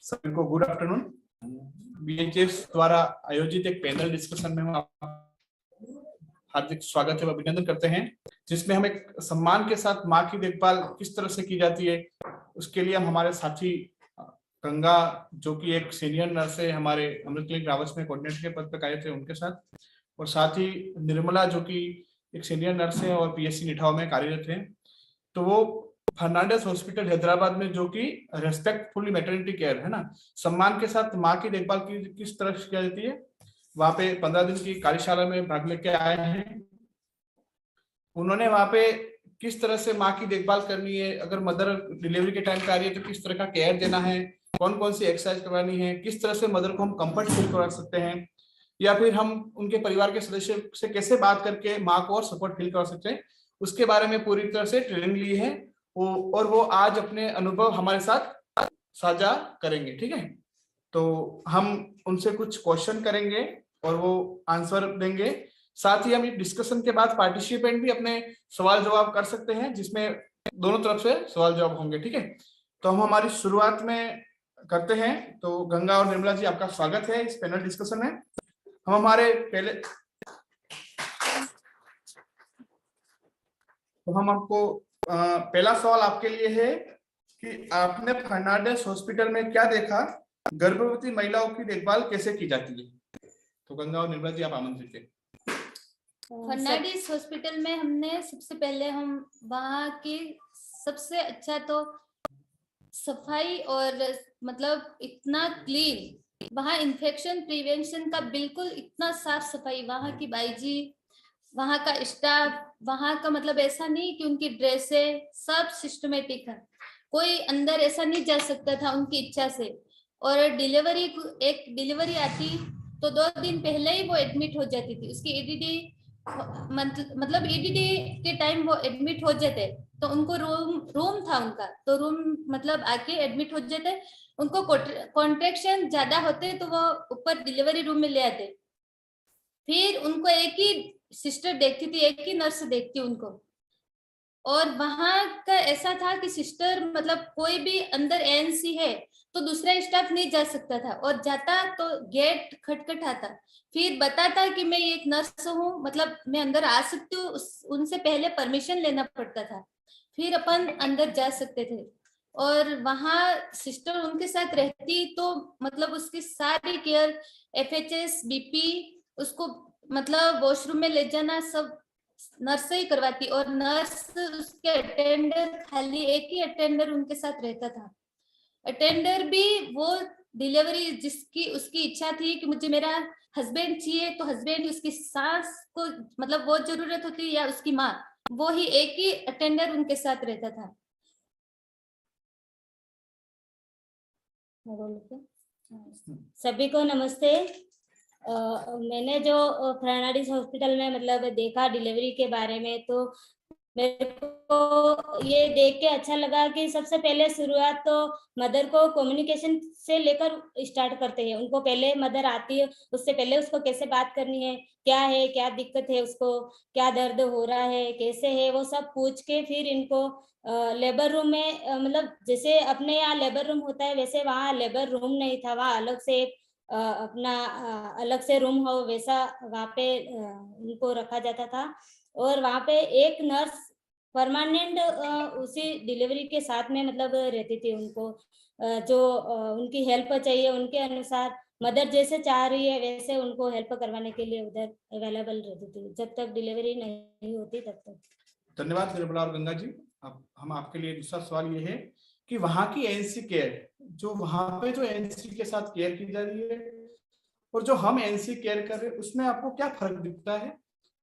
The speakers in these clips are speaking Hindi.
सभी को गुड आफ्टरनून। बीएचएस द्वारा आयोजित एक पैनल डिस्कशन में हम हार्दिक स्वागत है, अभिनंदन करते हैं, जिसमें हम एक सम्मान के साथ माँ की देखभाल किस तरह से की जाती है उसके लिए हम हमारे साथी गंगा, जो कि एक सीनियर नर्स है, हमारे अमृत क्लिनिक रावस में कोऑर्डिनेटर के पद पर कार्यरत है, उनके साथ, और साथ ही निर्मला, जो कि एक सीनियर नर्स है और पीएससी निठाव में कार्यरत है। तो वो फर्नांडिस हॉस्पिटल हैदराबाद में, जो कि रेस्पेक्टफुली मैटरनिटी केयर है ना, सम्मान के साथ माँ की देखभाल की किस तरह से की जाती है, वहां पे 15 दिन की कार्यशाला में भाग लेके आए हैं। उन्होंने वहां पे किस तरह से माँ की देखभाल करनी है, अगर मदर डिलीवरी के टाइम पे आ रही है तो किस तरह का केयर देना है, कौन कौन सी एक्सरसाइज करवानी है, किस तरह से मदर को हम कंफर्ट फील करवा सकते हैं, या फिर हम उनके परिवार के सदस्य से कैसे बात करके माँ को और सपोर्ट फील करवा सकते हैं, उसके बारे में पूरी तरह से ट्रेनिंग ली है। और वो आज अपने अनुभव हमारे साथ साझा करेंगे। ठीक है, तो हम उनसे कुछ क्वेश्चन करेंगे और वो आंसर देंगे। साथ ही हम इस डिस्कशन के बाद पार्टिसिपेंट भी अपने सवाल जवाब कर सकते हैं, जिसमें दोनों तरफ से सवाल जवाब होंगे। ठीक है, तो हम हमारी शुरुआत में करते हैं। तो गंगा और निर्मला जी, आपका स्वागत है इस पैनल डिस्कशन में। हम हमारे पहले तो हम आपको पहला सवाल आपके लिए है कि आपने फर्नांडिस हॉस्पिटल में क्या देखा, गर्भवती महिलाओं की देखभाल कैसे की जाती है। तो गंगा और निर्मला जी, आप आमंत्रित हैं। फर्नांडिस हॉस्पिटल में हमने सबसे पहले हम वहाँ की सबसे अच्छा तो सफाई और मतलब इतना क्लीन, वहाँ इन्फेक्शन प्रिवेंशन का बिल्कुल इतना साफ सफाई, वहाँ की बाईजी, वहाँ का स्टाफ, वहाँ का मतलब ऐसा नहीं कि उनकी ड्रेसें सब सिस्टमेटिक है, कोई अंदर ऐसा नहीं जा सकता था उनकी इच्छा से। और एक डिलीवरी आती तो 2 दिन पहले ही वो एडमिट हो जाती थी, उसकी ईडीडी मतलब ईडीडी के टाइम वो एडमिट हो जाते, तो उनको रूम था उनका, तो रूम मतलब आके एडमिट हो जाते, उनको कॉन्ट्रैक्शन ज्यादा होते तो वो ऊपर डिलीवरी रूम में ले आते, फिर उनको एक ही सिस्टर देखती थी, एक ही नर्स देखती उनको। और वहां का ऐसा था कि सिस्टर मतलब कोई भी अंदर एएनसी है तो दूसरा स्टाफ नहीं जा सकता था, और जाता तो गेट खटखटाता, फिर बताता कि मैं एक नर्स हूँ, मतलब मैं अंदर आ सकती हूँ, उनसे पहले परमिशन लेना पड़ता था, फिर अपन अंदर जा सकते थे। और वहां सिस्टर उनके साथ रहती तो मतलब उसकी सारी केयर, एफएचएस, बीपी, उसको मतलब वॉशरूम में ले जाना सब नर्स ही करवाती, और नर्स उसके अटेंडर, खाली एक ही अटेंडर उनके साथ रहता था। अटेंडर भी वो डिलीवरी जिसकी उसकी इच्छा थी कि मुझे मेरा हस्बैंड चाहिए, तो हस्बैंड, उसकी सास को मतलब वो जरूरत होती या उसकी माँ, वो ही एक ही अटेंडर उनके साथ रहता था। सभी को नमस्ते। मैंने जो फर्नांडिस हॉस्पिटल में मतलब देखा डिलीवरी के बारे में, तो मेरे को ये देख के अच्छा लगा कि सबसे पहले शुरुआत तो मदर को कम्युनिकेशन से लेकर स्टार्ट करते हैं। उनको पहले मदर आती है, उससे पहले उसको कैसे बात करनी है, क्या दिक्कत है, उसको क्या दर्द हो रहा है, कैसे है, वो सब पूछ के फिर इनको लेबर रूम में मतलब जैसे अपने यहाँ लेबर रूम होता है वैसे वहाँ लेबर रूम नहीं था, वहाँ अलग से एक अपना अलग से रूम हो वैसा वहाँ पे उनको रखा जाता था। और वहाँ पे एक नर्स परमानेंट उसी डिलीवरी के साथ में मतलब रहती थी। उनको जो उनकी हेल्प चाहिए उनके अनुसार मदर जैसे चाह रही है वैसे उनको हेल्प करवाने के लिए उधर अवेलेबल रहती थी जब तक डिलीवरी नहीं होती तब तक। धन्यवाद निर्मला और गंगा जी। अब हम आपके लिए दूसरा सवाल ये है कि वहाँ की एएनसी केयर, जो वहाँ पे जो एएनसी के साथ केयर की जा रही है और जो हम एएनसी केयर कर रहे हैं, उसमें आपको क्या फर्क दिखता है,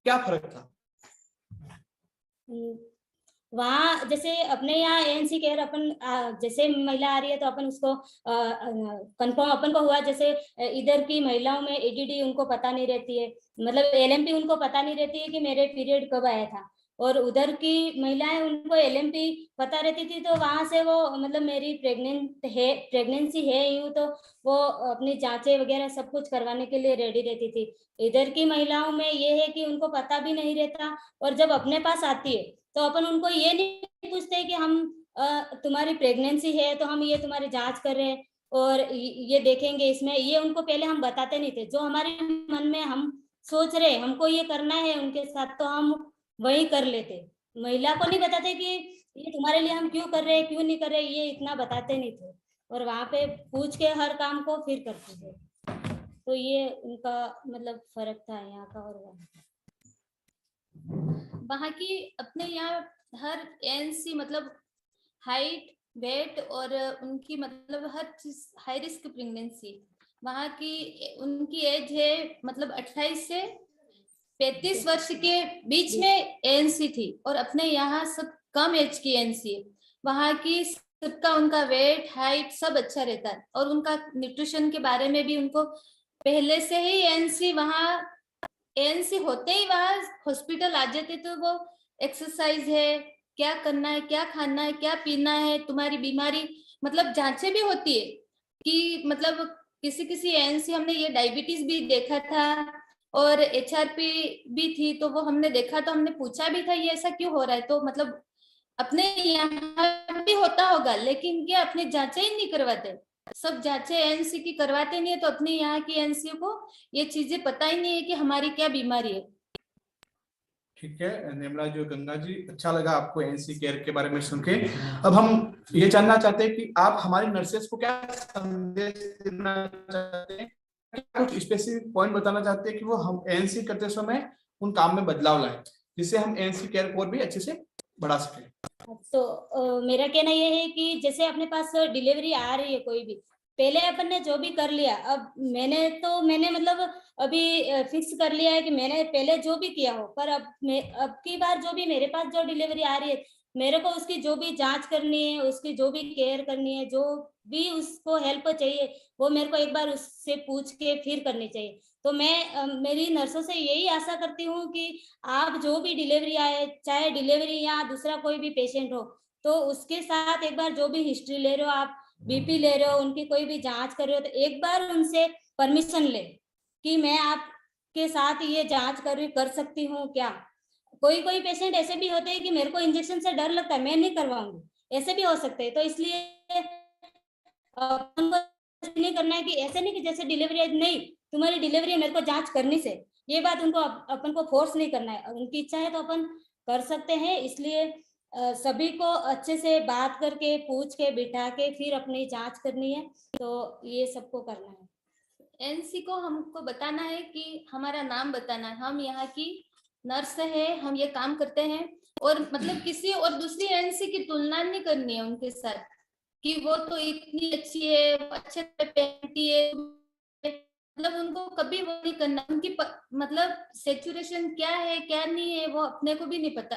क्या फर्क था? वहाँ जैसे अपने यहाँ एएनसी केयर अपन जैसे महिला आ रही है तो अपन उसको कंफर्म अपन को हुआ, जैसे इधर की महिलाओं में एडीडी उनको पता नहीं रहती है, मतलब एलएमपी उनको पता नहीं रहती है कि मेरे पीरियड कब आया था, और उधर की महिलाएं उनको एलएमपी पता रहती थी, तो वहां से वो मतलब मेरी प्रेगनेंसी है यूं तो वो अपनी जांचें वगैरह सब कुछ करवाने के लिए रेडी रहती थी। इधर की महिलाओं में ये है कि उनको पता भी नहीं रहता, और जब अपने पास आती है तो अपन उनको ये नहीं पूछते कि हम तुम्हारी प्रेगनेंसी है तो हम ये तुम्हारी जांच कर रहे हैं, और ये देखेंगे इसमें, ये उनको पहले हम बताते नहीं थे। जो हमारे मन में हम सोच रहे हमको ये करना है उनके साथ, तो हम वही कर लेते। महिला को नहीं बताते कि ये तुम्हारे लिए हम क्यों कर रहे हैं, क्यों नहीं कर रहे, ये इतना बताते नहीं थे। और वहां पे पूछ के हर काम को फिर करते थे। तो ये उनका मतलब फर्क था यहाँ का और वहाँ की अपने यहाँ हर एएनसी मतलब हाइट, वेट और उनकी मतलब हर चीज हाई रिस्क प्रेगनेंसी। वहाँ की उनकी एज है मतलब 28 से 35 वर्ष के बीच में एएनसी थी, और अपने यहाँ सब कम एज की एएनसी है। वहाँ की सबका उनका वेट, हाइट सब अच्छा रहता है, और उनका न्यूट्रिशन के बारे में भी उनको पहले से ही एएनसी होते ही वहां हॉस्पिटल आ जाते, तो वो एक्सरसाइज है, क्या करना है, क्या खाना है, क्या पीना है, तुम्हारी बीमारी मतलब जांचें भी होती है कि मतलब किसी एएनसी हमने ये डायबिटीज भी देखा था और एचआरपी भी थी, तो वो हमने देखा, तो हमने पूछा भी था ये ऐसा क्यों हो रहा है। तो मतलब अपने यहाँ भी होता होगा, लेकिन क्या अपने जांचें ही नहीं करवाते, सब जांचें एएनसी की करवाते नहीं है, तो अपने यहाँ की एएनसी को ये चीजें पता ही नहीं है कि हमारी क्या बीमारी है। ठीक है निर्मला जो गंगा जी, अच्छा लगा आपको एनसी केयर के बारे में सुन के। अब हम ये जानना चाहते हैं कि आप हमारी नर्सेस को क्या संदेश देना चाहते हैं, क्या कुछ स्पेसिफिक पॉइंट बताना चाहते हैं कि वो हम एनसी करते समय उन काम में बदलाव लाए, जिससे हम एनसी केयर को और भी अच्छे से बढ़ा सकें। तो मेरा कहना ये है कि जैसे अपने पास डिलीवरी आ रही है कोई भी, पहले अपन ने जो भी कर लिया, अब मैंने मतलब अभी फिक्स कर लिया है कि मैंने पहले जो भी किया हो, पर अब की बार जो भी मेरे पास जो डिलीवरी आ रही है, मेरे को उसकी जो भी जांच करनी है, उसकी जो भी केयर करनी है, जो भी उसको हेल्प चाहिए, वो मेरे को एक बार उससे पूछ के फिर करनी चाहिए। तो मैं मेरी नर्सों से यही आशा करती हूँ कि आप जो भी डिलीवरी आए, चाहे डिलीवरी या दूसरा कोई भी पेशेंट हो, तो उसके साथ एक बार जो भी हिस्ट्री ले रहे हो, आप बीपी ले रहे हो, उनकी कोई भी जांच कर रहे हो, तो एक बार उनसे परमिशन ले कि मैं आपके साथ ये जांच कर सकती हूँ क्या। कोई कोई पेशेंट ऐसे भी होते हैं कि मेरे को इंजेक्शन से डर लगता है, मैं नहीं करवाऊंगी, ऐसे भी हो सकते हैं। तो इसलिए उनको नहीं करना है कि ऐसे नहीं कि जैसे डिलीवरी नहीं, तुम्हारी डिलीवरी मेरे को जांच करनी से, ये बात उनको अपन को फोर्स नहीं करना है। उनकी इच्छा है तो अपन कर सकते हैं। इसलिए सभी को अच्छे से बात करके, पूछ के, बिठा के फिर अपनी जांच करनी है। तो ये सबको करना है। एनसी को हमको बताना है कि हमारा नाम बताना है, हम यहाँ की नर्स है, हम ये काम करते हैं, और मतलब किसी और दूसरी एनसी की तुलना नहीं करनी है उनके साथ कि वो तो इतनी अच्छी है, वो अच्छे से पहनती है, मतलब उनको कभी वो नहीं करना। उनकी मतलब सेचुरेशन क्या है क्या नहीं है वो अपने को भी नहीं पता।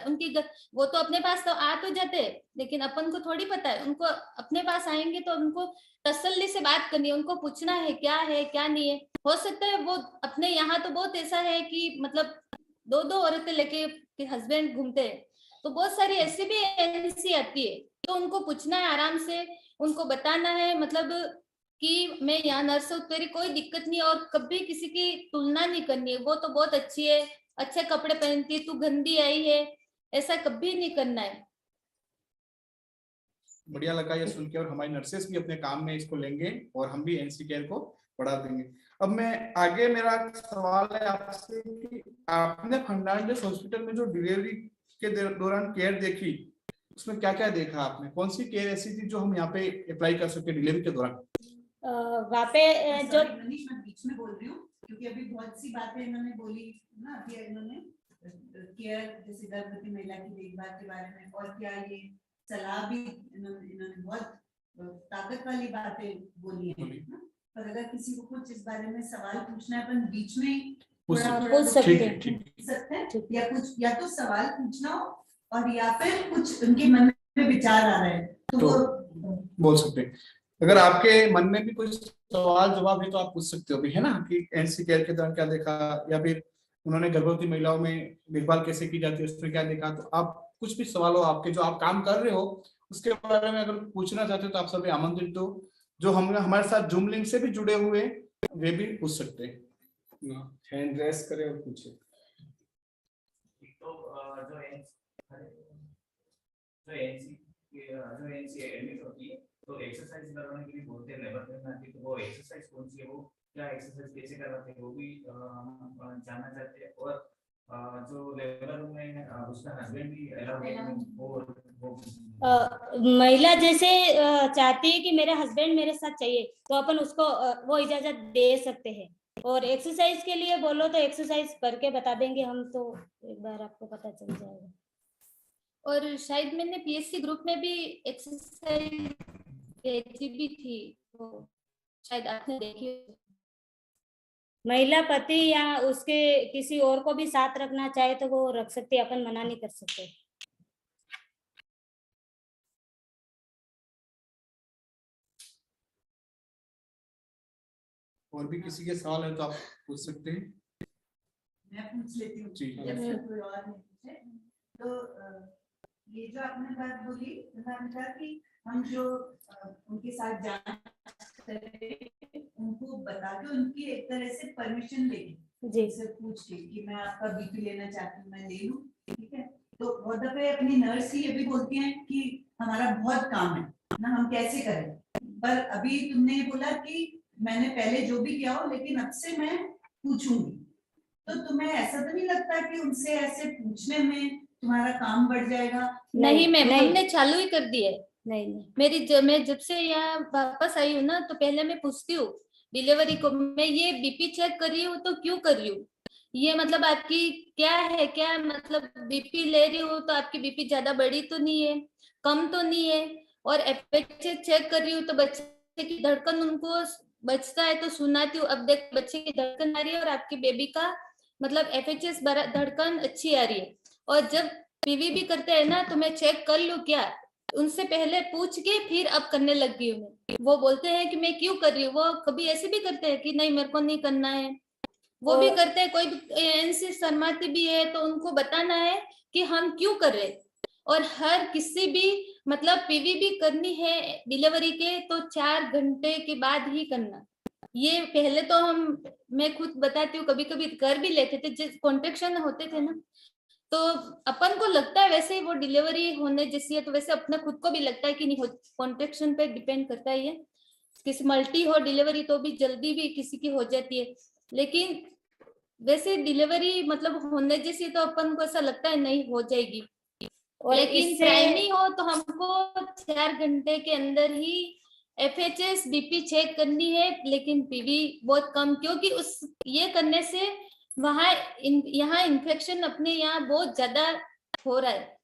वो तो अपने पास तो आ तो जाते, लेकिन अपन को थोड़ी पता है। उनको अपने पास आएंगे तो उनको तसल्ली से बात करनी है, उनको पूछना है क्या नहीं है। हो सकता है वो अपने यहाँ तो बहुत ऐसा है कि मतलब 2-2 औरतें लेके हस्बैंड घूमते हैं, तो बहुत सारी ऐसी भी एजेंसी आती है, तो उनको पूछना है आराम से, उनको बताना है मतलब कि मैं यहाँ नर्स हूँ, तेरी कोई दिक्कत नहीं, और कभी किसी की तुलना नहीं करनी है। वो तो बहुत अच्छी है, अच्छे कपड़े पहनती है, तू गंदी आई है, ऐसा कभी नहीं करना है। बढ़िया लगा ये सुन के, और हमारी नर्सेस भी अपने काम में इसको लेंगे और हम भी एनसी केयर को बढ़ा देंगे। अब मैं आगे, मेरा सवाल है आपसे कि आपने फर्नांडिस हॉस्पिटल में जो डिलीवरी के दौरान केयर देखी, उसमें क्या क्या देखा आपने, कौन सी केयर ऐसी थी जो हम यहाँ पे अप्लाई कर सकते डिलीवरी के दौरान? वहाँ पे जो मनीष, मैं बीच में बोल रही हूँ क्योंकि अभी बहुत सी बातें इन्होंने बोली ना, अभी इन्होंने केयर जैसे गर्भवती महिला की देखभाल के बारे में, और क्या ये सलाह भी इन्होंने बहुत ताकत वाली बातें बोली है ना। पर अगर किसी को कुछ इस बारे में सवाल पूछना है, अपन बीच में पूछ सकते हैं, या कुछ, या तो सवाल पूछना हो और या फिर कुछ उनके मन में विचार आ रहे हैं तो वो बोल सकते हैं। अगर आपके मन में भी कोई सवाल जवाब है तो आप पूछ सकते हो भी, है ना, कि एनसी केयर के दौरान क्या देखा, या फिर उन्होंने गर्भवती महिलाओं में देखभाल कैसे की जाती है उसमें क्या देखा। तो आप कुछ भी सवाल हो आपके, जो आप काम कर रहे हो उसके बारे में अगर पूछना चाहते हो तो आप सभी आमंत्रित हो। जो हम हमारे साथ जूम लिंक से भी जुड़े हुए वे भी पूछ सकते हैं, हैंड रेस करें और पूछे। तो जो एनसी एडमिट होती है तो एक्सरसाइज करवाने के लिए बोलते हैं लेबर पेन आती, तो वो एक्सरसाइज कौन सी है, वो क्या एक्सरसाइज कैसे करवाते हैं, वो भी हम जानना चाहते हैं। और जो लेबर रूम में उसका हस्बैंड भी अलाउड है, वो महिला जैसे चाहती है कि मेरे हस्बैंड मेरे साथ चाहिए, तो अपन उसको वो इजाजत दे सकते हैं। और एक्सरसाइज के लिए बोलो तो एक्सरसाइज करके बता देंगे हम, तो एक बार आपको पता चल जाएगा। और शायद मैंने पीएससी ग्रुप में भी एक्सरसाइज भेजी भी थी, तो शायद आपने देखी हो। महिला पति या उसके किसी और को भी साथ रखना चाहे तो वो रख सकते, अपन मना नहीं कर सकते। और भी किसी के सवाल है तो आप पूछ सकते हैं। मैं पूछ लेती हूँ जी। जब तक कोई और नहीं पूछे। तो ये जो आपने बात बोली, उन्होंने कहा कि हम जो उनके साथ जांच करें, उनको बता के उनकी एक तरह से परमिशन लेंगे, जी उनसे पूछ के कि मैं आपका बीपी लेना चाहती हूँ, मैं ले लूँ, ठीक है। तो बहुत दफे अपनी नर्स ही ये भी बोलती हैं कि हमारा बहुत काम है ना, हम कैसे करें। पर अभी तुमने बोला कि मैंने पहले जो भी किया हो, लेकिन अब से मैं पूछूंगी। तो तुम्हें ऐसा तो नहीं लगता कि उनसे ऐसे पूछने में तुम्हारा काम बढ़ जाएगा? नहीं मैम, नहीं। हमने चालू ही कर दिया है। नहीं मैं जब से यहाँ वापस आई हूँ ना, तो पहले मैं पूछती हूँ डिलीवरी को, मैं ये बीपी चेक कर रही हूँ तो क्यों कर रही हूँ, ये मतलब आपकी क्या है, क्या मतलब बीपी ले रही हूँ तो आपकी बीपी ज्यादा बढ़ी तो नहीं है, कम तो नहीं है। और एफएचएस चेक कर रही हूँ तो बच्चे की धड़कन उनको बचता है तो सुनाती हूँ, अब देख बच्चे की धड़कन आ रही है और आपकी बेबी का मतलब एफएचएस धड़कन अच्छी आ रही है। और जब पीवी भी करते हैं ना, तो मैं चेक कर लूँ क्या, उनसे पहले पूछ के फिर अब करने लग गई हूँ मैं। वो बोलते हैं कि मैं क्यों कर रही हूँ, वो कभी ऐसे भी करते हैं कि नहीं मेरे को नहीं करना है, वो भी करते हैं। कोई ऐसी शर्माती भी है तो उनको बताना है कि हम क्यों कर रहे। और हर किसी भी मतलब पीवी भी करनी है डिलीवरी के तो 4 घंटे के बाद ही करना। ये पहले तो मैं खुद बताती हूँ, कभी कभी कर भी लेते थे, जिस कॉन्ट्रेक्शन होते थे ना, तो अपन को लगता है वैसे ही वो डिलीवरी होने जैसी है, तो वैसे अपने खुद को भी लगता है कि नहीं, कॉन्ट्रेक्शन पे डिपेंड करता है। ये किसी मल्टी हो डिलीवरी तो भी जल्दी भी किसी की हो जाती है, लेकिन वैसे डिलीवरी मतलब होने जैसी तो अपन को ऐसा लगता है नहीं हो जाएगी। और लेकिन प्राइमरी हो तो हमको 4 घंटे के अंदर ही एफएचएस बीपी चेक करनी है, लेकिन पीवी बहुत कम, क्योंकि उस ये करने से वहां यहाँ इन्फेक्शन अपने यहाँ बहुत ज्यादा हो रहा है,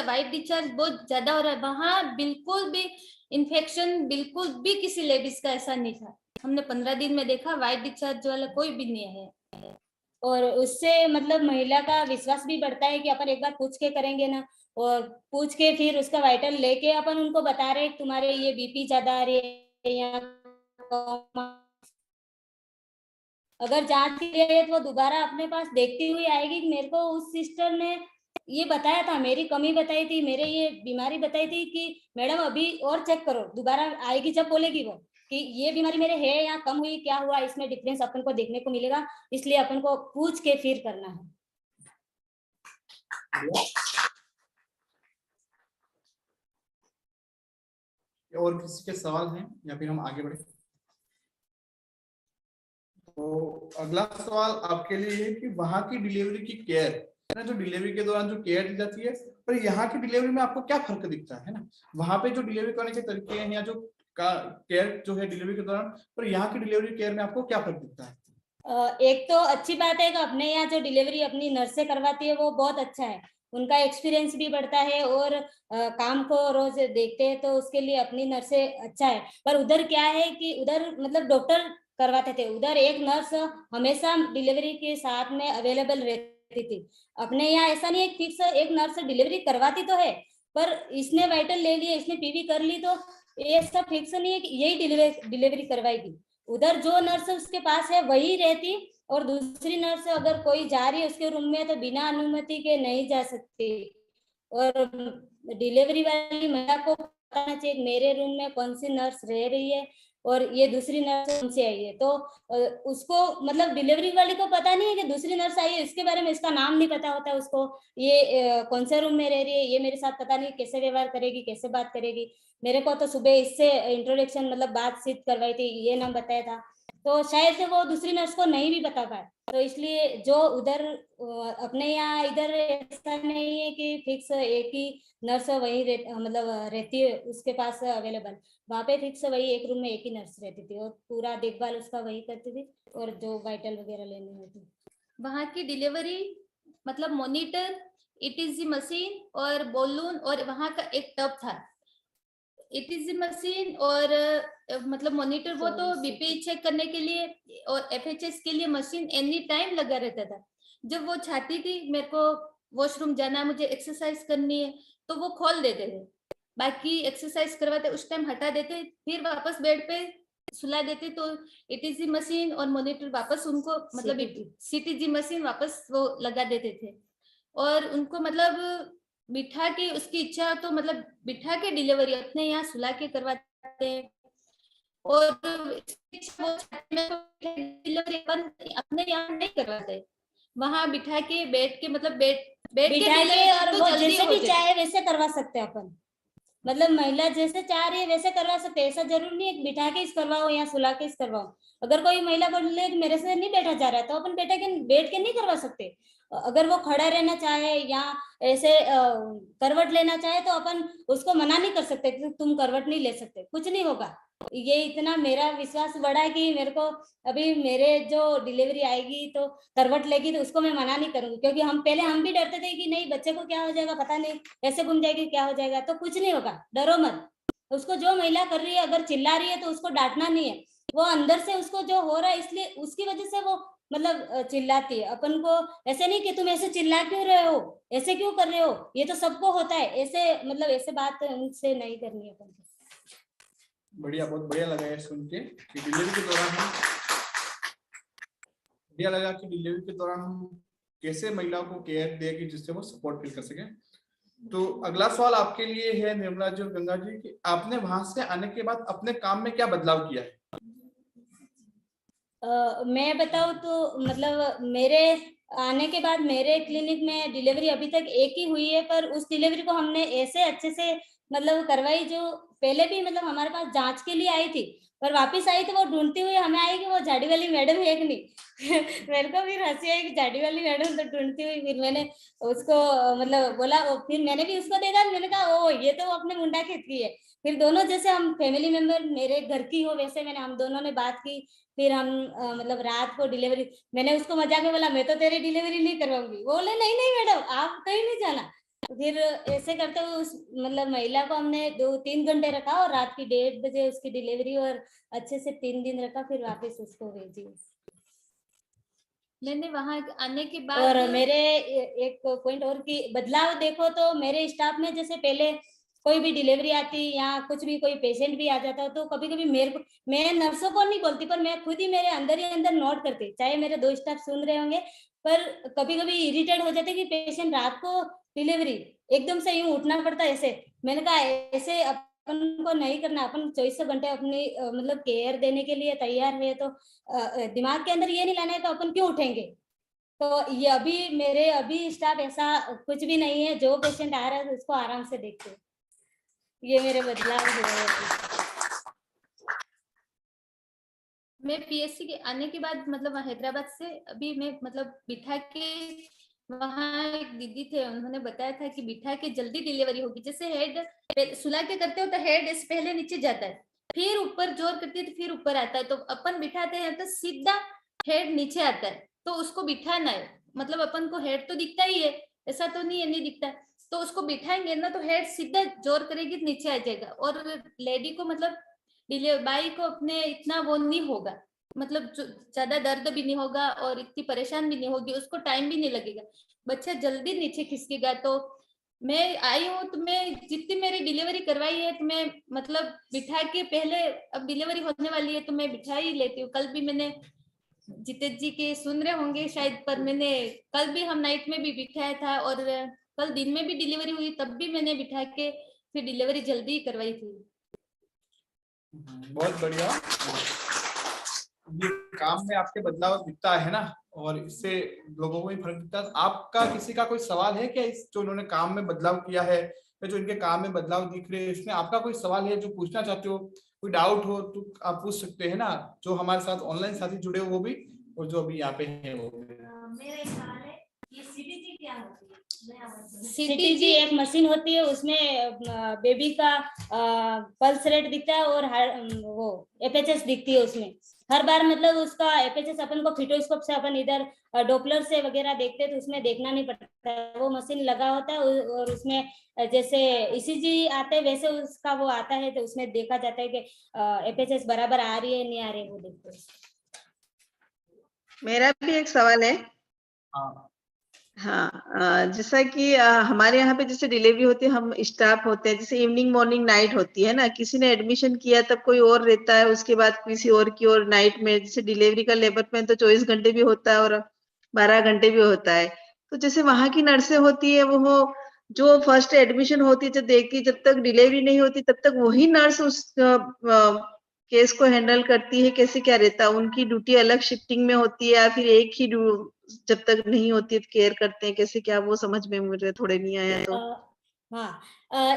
वाइट डिस्चार्ज बहुत ज्यादा हो रहा है। वहां बिल्कुल भी इन्फेक्शन बिल्कुल भी किसी लेडीज का ऐसा नहीं था, हमने 15 दिन में देखा वाइट डिस्चार्ज वाला कोई भी नहीं है। और उससे मतलब महिला का विश्वास भी बढ़ता है कि अपन एक बार पूछ के करेंगे ना, और पूछ के फिर उसका वाइटल लेके अपन उनको बता रहे हैं तुम्हारे ये बीपी ज्यादा आ रही है या अगर जांच के लिए तो दोबारा अपने पास देखती हुई आएगी कि मेरे को उस सिस्टर ने ये बताया था, मेरी कमी बताई थी, मेरे ये बीमारी बताई थी कि मैडम अभी और चेक करो। दोबारा आएगी जब बोलेगी वो कि ये बीमारी मेरे है या कम हुई, क्या हुआ, इसमें डिफरेंस अपन को देखने को मिलेगा, इसलिए अपन को पूछ के फिर करना है। और किसी के सवाल हैं या फिर हम आगे बढ़े? तो अगला सवाल आपके लिए है कि वहां की डिलीवरी की केयर है ना, जो डिलीवरी के दौरान जो केयर दी जाती है, पर यहाँ की डिलीवरी में आपको क्या फर्क दिखता है ना, वहां पे जो डिलीवरी करने के तरीके हैं या जो केयर जो है डिलीवरी के दौरान, पर यहाँ की डिलीवरी केयर में आपको क्या फर्क दिखता है? एक तो अच्छी बात है कि अपने यहाँ जो डिलीवरी अपनी नर्स से करवाती है वो बहुत अच्छा है, उनका एक्सपीरियंस भी बढ़ता है और काम को रोज देखते हैं तो उसके लिए अपनी नर्स से अच्छा है। पर उधर क्या है कि उधर मतलब डॉक्टर करवाते थे, उधर एक नर्स हमेशा डिलीवरी के साथ में अवेलेबल रहती थी। अपने यहाँ ऐसा नहीं है, फिक्स एक नर्स डिलीवरी करवाती तो है, पर इसने वाइटल ले लिया, इसने पीवी कर ली तो ये सब फिक्स नहीं है कि यही डिलीवरी करवाएगी। उधर जो नर्स उसके पास है वही रहती, और दूसरी नर्स अगर कोई जा रही है उसके रूम में तो बिना अनुमति के नहीं जा सकती। और डिलीवरी वाली महिला को बताना चाहिए मेरे रूम में कौन सी नर्स रह रही है और ये दूसरी नर्स कौन सी आई है, तो उसको मतलब डिलीवरी वाले को पता नहीं है कि दूसरी नर्स आई है, इसके बारे में इसका नाम नहीं पता होता है उसको, ये कौन से रूम में रह रही है, ये मेरे साथ पता नहीं कैसे व्यवहार करेगी, कैसे बात करेगी। मेरे को तो सुबह इससे इंट्रोडक्शन मतलब बातचीत करवाई थी, ये नाम बताया था, तो शायद से वो दूसरी नर्स को नहीं भी बता पाए। तो इसलिए जो उधर अपने यहाँ इधर ऐसा नहीं है कि फिक्स एक ही नर्स वही मतलब रहती है उसके पास अवेलेबल, वहाँ पे फिक्स वही एक रूम में एक ही नर्स रहती थी और पूरा देखभाल उसका वही करती थी और जो वाइटल वगैरह लेनी होती। वहाँ की डिलीवरी मतलब मॉनिटर, ETG मशीन और बॉलून और वहाँ का एक टब था। ETG मशीन और मतलब मॉनिटर वो तो बीपी चेक करने के लिए और FHS के लिए मशीन एनी टाइम लगा रहता था। जब वो चाहती थी मेरे को वॉशरूम जाना है, मुझे एक्सरसाइज करनी है, तो वो खोल देते थे, बाकी एक्सरसाइज करवाते उस टाइम हटा देते, फिर वापस बेड पे सुला देते, तो ETG मशीन और मॉनिटर वापस उनको मतलब CTG मशीन वापस वो लगा देते थे। और उनको मतलब बिठा के उसकी इच्छा तो मतलब बिठा के डिलीवरी अपने यहाँ सुला के करवाते हैं और डिलीवरी अपने यहाँ नहीं करवाते, वहां बिठा के बैठ के मतलब बैठ बिठा के और तो वो जल्दी जैसे हो भी जाए। चाहे वैसे करवा सकते हैं अपन, मतलब महिला जैसे चाह रही है वैसे करवा सकते हैं, ऐसा जरूरी नहीं है बिठा के इस करवाओ या सुला के इस करवाओ। अगर कोई महिला बोले मेरे से नहीं बैठा जा रहा है तो अपन बैठ के नहीं करवा सकते। अगर वो खड़ा रहना चाहे या ऐसे करवट लेना चाहे तो अपन उसको मना नहीं कर सकते कि तुम करवट नहीं ले सकते, कुछ नहीं होगा। ये इतना मेरा विश्वास बढ़ा है कि मेरे को अभी मेरे जो डिलीवरी आएगी तो करवट लेगी तो उसको मैं मना नहीं करूंगी, क्योंकि हम भी डरते थे कि नहीं बच्चे को क्या हो जाएगा पता नहीं, ऐसे घूम जाएगी क्या हो जाएगा, तो कुछ नहीं होगा, डरो मत। उसको जो महिला कर रही है अगर चिल्ला रही है तो उसको डांटना नहीं है, वो अंदर से उसको जो हो रहा है इसलिए उसकी वजह से वो मतलब चिल्लाती है। अपन को ऐसे नहीं कि तुम ऐसे चिल्ला क्यों रहे हो, ऐसे क्यों कर रहे हो, ये तो सबको होता है, ऐसे मतलब ऐसे बात उनसे नहीं करनी है अपन को। बढ़िया, बहुत बढ़िया लगा ये सुन के कि डिलीवरी के दौरान हम बढ़िया लगा कि डिलीवरी के दौरान हम कैसे महिलाओं को केयर दें कि जिससे वो सपोर्ट फील कर सके। तो अगला सवाल आपके लिए है निर्मला जी और गंगा जी कि आपने वहां से आने के बाद अपने काम में क्या बदलाव किया है? मैं बताऊं तो मतलब मेरे आने के बाद मेरे क्लिनिक में डिलीवरी अभी तक एक ही हुई है, पर उस डिलीवरी को हमने ऐसे अच्छे से मतलब करवाई जो पहले भी मतलब हमारे पास जांच के लिए आई थी, पर वापस आई तो वो ढूंढती हुई हमें आई कि वो झाड़ी वाली मैडम है कि नहीं। मेरे को फिर हंसी आई कि झाड़ी वाली मैडम तो ढूंढती हुई, फिर मैंने उसको मतलब बोला, फिर मैंने भी उसको देखा, मैंने कहा ओ ये तो अपने मुंडा खेत की है। फिर दोनों जैसे हम फैमिली मेंबर मेरे घर की हो वैसे मैंने हम दोनों ने बात की। फिर हम मतलब रात को डिलीवरी, मैंने उसको मजाक में बोला मैं तो तेरी डिलीवरी नहीं करवाऊंगी, वो बोले नहीं नहीं मैडम आप कहीं नहीं जाना। फिर ऐसे करते हुए उस मतलब महिला को हमने 2-3 घंटे रखा और रात की 1:30 बजे उसकी डिलीवरी और अच्छे से 3 दिन रखा, फिर वापस उसको भेजी। मैंने वहां आने के बाद और मेरे एक पॉइंट और की बदलाव देखो तो मेरे स्टाफ में जैसे पहले कोई भी डिलीवरी आती या कुछ भी कोई पेशेंट भी आ जाता तो कभी कभी मेरे को, मैं नर्सों को नहीं बोलती पर मैं खुद ही मेरे अंदर ही अंदर नोट करती, चाहे मेरे 2 स्टाफ सुन रहे होंगे, पर कभी कभी इरिटेट हो जाते कि पेशेंट रात को डिलीवरी एकदम से यूं उठना पड़ता है ऐसे। मैंने कहा ऐसे अपन को नहीं करना, अपन 24 घंटे अपनी मतलब केयर देने के लिए तैयार है, तो दिमाग के अंदर ये नहीं लाना है तो अपन क्यों उठेंगे। तो ये अभी मेरे अभी स्टाफ ऐसा कुछ भी नहीं है, जो पेशेंट आ रहा है उसको आराम से देखते हैं। ये मेरे बदलाव हुए। मैं PSC के आने के बाद मतलब हैदराबाद से अभी मैं मतलब बिठा के, वहाँ एक दीदी थे उन्होंने बताया था कि बिठा के जल्दी डिलीवरी होगी, जैसे हेड सुला के करते हो तो हेड इस पहले नीचे जाता है, फिर ऊपर जोर करती है तो फिर ऊपर आता है, तो अपन बिठाते हैं तो सीधा हेड नीचे आता है, तो उसको बिठाना है, मतलब अपन को हेड तो दिखता ही है, ऐसा तो नहीं है नहीं दिखता, तो उसको बिठाएंगे ना तो हेड सीधा जोर करेगी नीचे आ जाएगा, और लेडी को मतलब बाई को अपने इतना वो नहीं होगा, मतलब ज्यादा दर्द भी नहीं होगा और इतनी परेशान भी नहीं होगी, उसको टाइम भी नहीं लगेगा, बच्चा जल्दी नीचे खिसकेगा। तो मैं आई हूँ तो मैं जितनी मेरी डिलीवरी करवाई है तो मैं मतलब बिठा के पहले, अब डिलीवरी होने वाली है तो मैं बिठा ही लेती हूँ। कल भी मैंने जितेश जी के सुन रहे होंगे शायद, पर मैंने कल भी हम नाइट में भी बिठाया था और कल दिन में भी डिलीवरी हुई तब भी मैंने बिठा के फिर डिलीवरी जल्दी करवाई थी। बहुत बढ़िया। ये काम में आपके बदलाव दिखता है ना, और इससे लोगों को भी फर्क दिखता है। आपका किसी का कोई सवाल है क्या, इस जो उन्होंने काम में बदलाव किया है या जो इनके काम में बदलाव दिख रहे हैं, इसमें आपका कोई सवाल है जो पूछना चाहते हो, कोई डाउट हो तो आप पूछ सकते हैं ना, जो हमारे साथ ऑनलाइन साथी जुड़े हो वो भी, और जो अभी यहाँ पे है वो भी। मेरा एक सवाल है कि सीटीजी क्या होती है? सीटीजी एक मशीन होती है, उसमें बेबी का पल्स रेट दिखता है और वो एफएचएस दिखती है उसमें हर बार। मतलब उसका एफएचएस अपन को फिटोस्कोप से अपन इधर डॉपलर से वगैरह देखते हैं तो उसमें देखना नहीं पड़ता है, वो मशीन लगा होता है और उसमें जैसे ईसीजी आते हैं वैसे उसका वो आता है, तो उसमें देखा जाता है कि एफएचएस बराबर आ रही है नहीं आ रही है, वो देखते हैं। मेरा भी एक सवाल है। हाँ, जैसा कि हमारे यहाँ पे जैसे डिलीवरी होती है, हम स्टाफ होते हैं, जैसे इवनिंग मॉर्निंग नाइट होती है ना, किसी ने एडमिशन किया तब कोई और रहता है, उसके बाद किसी और की और नाइट में, जैसे डिलीवरी का लेबर में तो 24 घंटे भी होता है और 12 घंटे भी होता है। तो जैसे वहां की नर्सें होती है, वो जो फर्स्ट एडमिशन होती है जब देखती है, जब तक डिलीवरी नहीं होती तब तक वही नर्स उस केस को हैंडल करती है, कैसे क्या रहता है? उनकी ड्यूटी अलग शिफ्टिंग में होती है या फिर एक ही जब तक नहीं होती है केयर करते हैं, कैसे क्या? वो समझ में मुझे थोड़े नहीं आया तो। हाँ,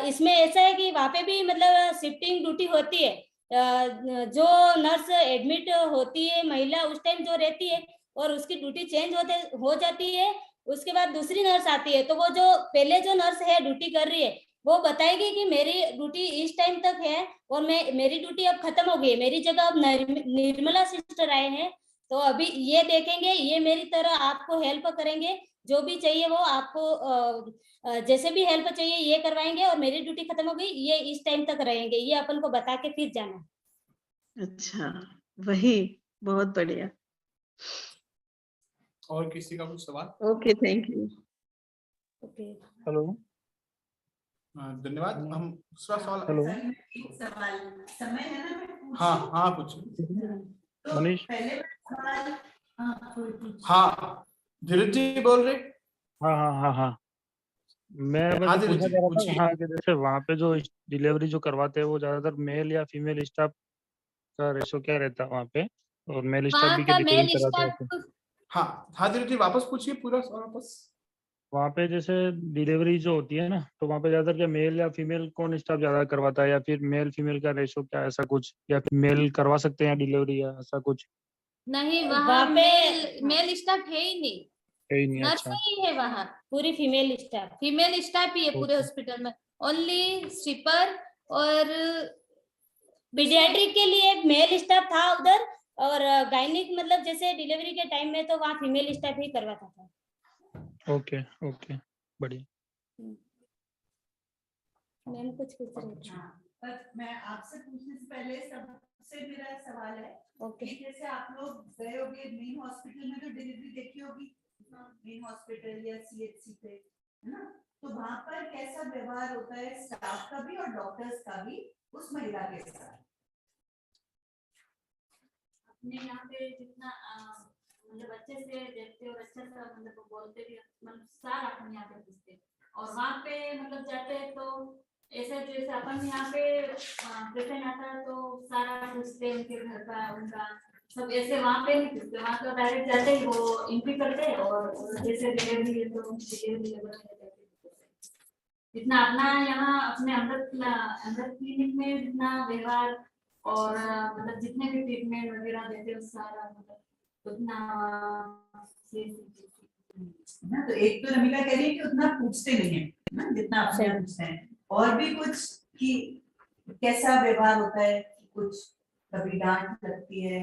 इसमें ऐसा है कि वहाँ पे भी मतलब शिफ्टिंग ड्यूटी होती है। जो नर्स एडमिट होती है महिला उस टाइम जो रहती है और उसकी ड्यूटी चेंज हो जाती है, उसके बाद दूसरी नर्स आती है, तो वो जो पहले जो नर्स है ड्यूटी कर रही है वो बताएगी कि मेरी ड्यूटी इस टाइम तक है और मेरी ड्यूटी अब खत्म हो गई है, मेरी जगह अब निर्मला सिस्टर आए हैं, तो अभी ये देखेंगे, ये मेरी तरह आपको हेल्प करेंगे, जो भी चाहिए वो आपको जैसे भी हेल्प चाहिए ये करवाएंगे, और मेरी ड्यूटी खत्म हो गई, ये इस टाइम तक रहेंगे, ये अपन को बता के फिर जाना। अच्छा, वही, बहुत बढ़िया। और किसी का कुछ सवाल? Okay, thank you. Okay, hello, धन्यवाद। हम दूसरा सवाल। हेलो। एक सवाल समय है ना, मैं पूछूं? हाँ हाँ पूछिए। तो मनीष। पहले सवाल, कोई पूछे। हाँ धीरज जी बोल रहे। हाँ हाँ हाँ हाँ, मैं हाँ बस धीरज पूछना जी चाह रहा था पूछिए। हाँ कि जैसे वहाँ पे जो डिलीवरी जो करवाते हैं वो ज्यादातर मेल या फीमेल स्टाफ का रेशो क्या रहता है वहाँ पे, और मेल स्टाफ वहाँ भी क्या का डिलीवरी मेल कराता है? स्टाफ हाँ हाँ धीरज जी वापस पूछिए पूरा सवाल वापस। वहाँ पे जैसे डिलीवरी जो होती है ना, तो वहाँ पे ज्यादातर क्या मेल या फीमेल कौन स्टाफ ज्यादा करवाता है, या फिर मेल फीमेल का रेशो क्या, ऐसा कुछ, या फिर मेल करवा सकते हैं डिलीवरी या ऐसा कुछ? नहीं, वहाँ वहाँ पे मेल स्टाफ है ही नहीं, है ही नहीं। नर्स अच्छा, ही है वहाँ, पूरी फीमेल स्टाफ। फीमेल स्टाफ ही है पूरे ओके। हॉस्पिटल में, ओनली स्वीपर और पीडियाट्रिक के लिए मेल स्टाफ था उधर, और गायनिक मतलब जैसे डिलीवरी के टाइम में तो वहाँ फीमेल स्टाफ ही करवाता था। ओके ओके, बढ़िया। मैम कुछ पूछ रही थी। हाँ, पर मैं आपसे पूछने से पहले सबसे मेरा सवाल है ओके, कि जैसे आप लोग गए होगे मेन हॉस्पिटल में, तो डिलीवरी देखी होगी मेन हॉस्पिटल या सीएचसी पे, है ना? तो वहाँ पर कैसा व्यवहार होता है स्टाफ का भी और डॉक्टर्स का भी उस महिला के साथ? अपने यहाँ पे जितना मतलब अच्छे से देखते और अच्छा सा मतलब बोलते भी, मतलब सारा अपन यहाँ पे पूछते, और वहाँ पे मतलब जाते हैं तो ऐसा जैसे अपन यहाँ पे पेशेंट आता है तो सारा पूछते उनके घर का उनका सब, ऐसे वहाँ पे नहीं पूछते, वहाँ तो डायरेक्ट जाते ही वो एंट्री करते और जैसे डिलीवरी है तो डिलीवरी लेवल जितना अपना यहाँ अपने अंदर क्लिनिक में जितना व्यवहार और मतलब जितने भी ट्रीटमेंट वगैरह देते हैं सारा मतलब उतना ना, तो एक तो रमीला कह रही है कि उतना पूछते नहीं है ना जितना अपने यहाँ पूछते हैं, और भी कुछ कि कैसा व्यवहार होता है, कुछ कभी डांट लगती है,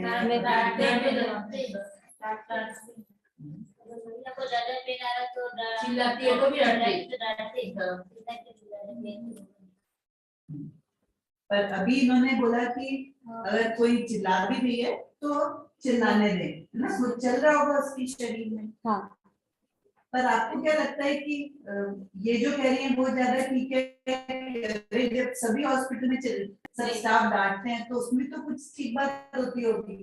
को ज्यादा पेन आ रहा तो चिल्लाती है तो भी पर अभी इन्होंने बोला कि अगर कोई चिल्ला भी रही है तो चिल्लाने दे, है ना? कुछ चल रहा होगा उसकी शरीर में। हाँ, पर आपको क्या लगता है कि ये जो कह रही है वो ज्यादा ठीक है? जब सभी हॉस्पिटल में सब स्टाफ डांटते हैं तो उसमें तो कुछ ठीक बात होती होगी।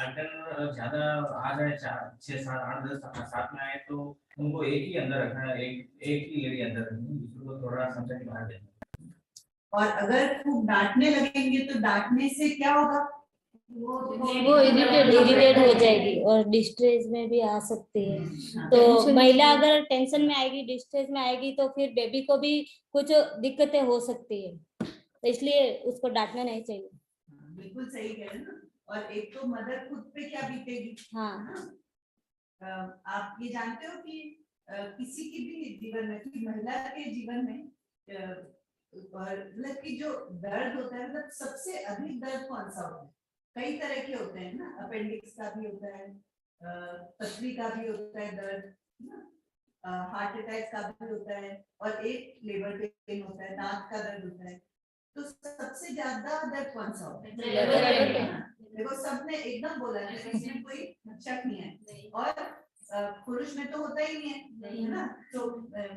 अगर ज्यादा आ जाए 4 6 7 8 10 साथ में आए तो उनको एक ही अंदर रखना है, एक ही लेडी अंदर रखनी है, दूसरे को थोड़ा समझा के बाहर देना। और अगर खूब डांटने लगेंगे तो डांटने से क्या होगा, वो इरिटेट हो जाएगी और डिस्ट्रेस में भी आ सकती है। तो महिला अगर टेंशन में आएगी, डिस्ट्रेस में आएगी, तो फिर बेबी को भी कुछ दिक्कतें हो सकती है, तो इसलिए उसको डांटना नहीं चाहिए। बिल्कुल सही कह रहे हैं ना। और एक तो मदर खुद पे क्या बीतेगी, हाँ, है ना? आप ये जानते हो कि किसी की भी जीवन में, कि महिला के जीवन में और मतलब कि जो दर्द होता है, मतलब सबसे अधिक दर्द कौन सा होता है? कई तरह के होते हैं ना, अपेंडिक्स का भी होता है, पथरी का भी होता है दर्द, हार्ट अटैक का भी होता है, और एक लेबर पेन होता है, दांत का दर्द होता है। तो सबसे ज्यादा दर्द कौन सा होता है? देखो सबने एकदम बोला है, इसमें कोई शक नहीं है। और पुरुष में तो होता ही नहीं है ना। तो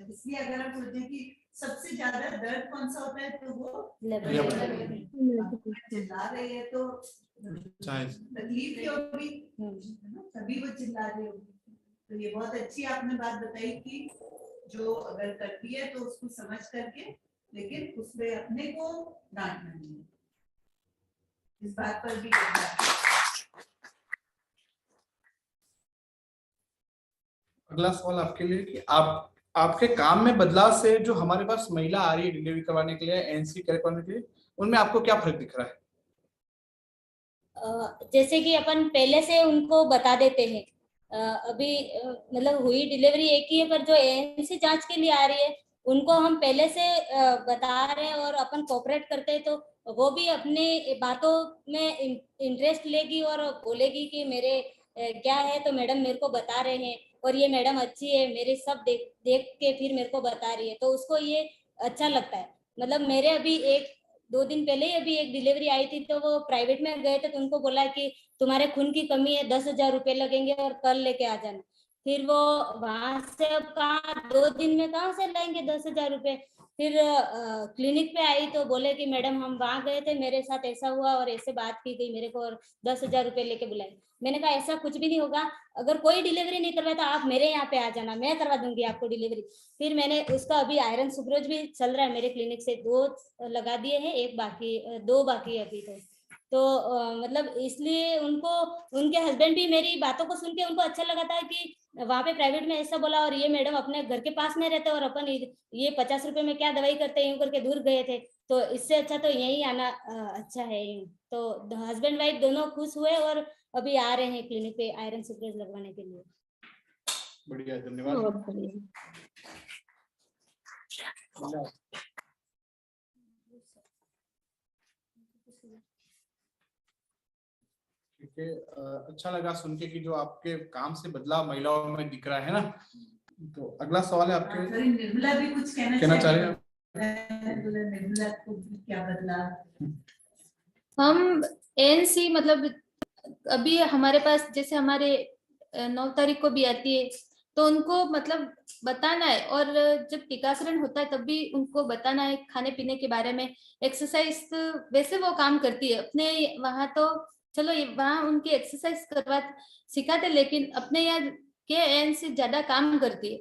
इसलिए अगर हम सोचे कि सबसे ज्यादा दर्द कौन सा होता है, तो वो चिल्ला रही है तो तकलीफ ही होगी, तभी वो चिल्ला रही होगी। तो ये बहुत अच्छी आपने बात बताई कि जो अगर करती है तो उसको समझ करके, लेकिन उसमें अपने को डांटना नहीं है। इस बात पर भी अगला सवाल आपके लिए कि आपके काम में बदलाव से जो हमारे पास महिला आ रही है डिलीवरी करवाने के लिए, एनसी करवाने के लिए, उनमें आपको क्या फर्क दिख रहा है? जैसे कि अपन पहले से उनको बता देते हैं, अभी मतलब हुई डिलीवरी एक ही है, पर जो एएनसी जांच के लिए आ रही है उनको हम पहले से बता रहे हैं और अपन कोऑपरेट करते हैं, तो वो भी अपनी बातों में इंटरेस्ट लेगी और बोलेगी कि मेरे क्या है, तो मैडम मेरे को बता रहे हैं और ये मैडम अच्छी है, मेरे सब देख के फिर मेरे को बता रही है, तो उसको ये अच्छा लगता है। मतलब मेरे अभी 1-2 दिन पहले ही अभी एक डिलीवरी आई थी, तो वो प्राइवेट में गए थे, तो उनको बोला कि तुम्हारे खून की कमी है, 10,000 रुपए लगेंगे और कल लेके आ जाना। फिर वो वहां से अब कहाँ 2 दिन में कहाँ से लाएंगे 10,000 रुपए। फिर क्लिनिक पे आई तो बोले कि मैडम हम वहां गए थे, मेरे साथ ऐसा हुआ और ऐसे बात की गई मेरे को और 10,000 रुपए लेके बुलाए। मैंने कहा ऐसा कुछ भी नहीं होगा, अगर कोई डिलीवरी नहीं करवाए तो आप मेरे यहाँ पे आ जाना, मैं करवा दूंगी आपको डिलीवरी। फिर मैंने उसका अभी आयरन सुक्रोज भी चल रहा है मेरे क्लिनिक से, 2 लगा दिए हैं, 2 बाकी है अभी तो मतलब इसलिए उनको, उनके हस्बैंड भी मेरी बातों को सुन के उनको अच्छा लगा था कि वहां पे प्राइवेट में ऐसा बोला और ये मैडम अपने घर के पास में रहते और अपन ये 50 रुपए में क्या दवाई करते हैं, यूं करके दूर गए थे, तो इससे अच्छा तो यही आना अच्छा है। तो हस्बैंड वाइफ दोनों खुश हुए और अभी आ रहे हैं क्लिनिक पे आयरन सुक्रोज लगवाने के लिए। बढ़िया, धन्यवाद। बहुत बढ़िया। ठीक है, अच्छा लगा सुन के कि जो आपके काम से बदलाव महिलाओं में दिख रहा है ना। तो अगला सवाल है आपके, निर्मला भी कुछ कहना चाह रहे हैं? निर्मला को क्या बदला? हम एएनसी मतलब अभी हमारे पास जैसे हमारे 9 तारीख को भी आती है, तो उनको मतलब बताना है, और जब टीकाकरण होता है तब भी उनको बताना है खाने पीने के बारे में, एक्सरसाइज। वैसे वो काम करती है अपने वहां, तो चलो वहां उनकी एक्सरसाइज करवा सिखाते, लेकिन अपने यहाँ के एएनसी ज्यादा काम करती है।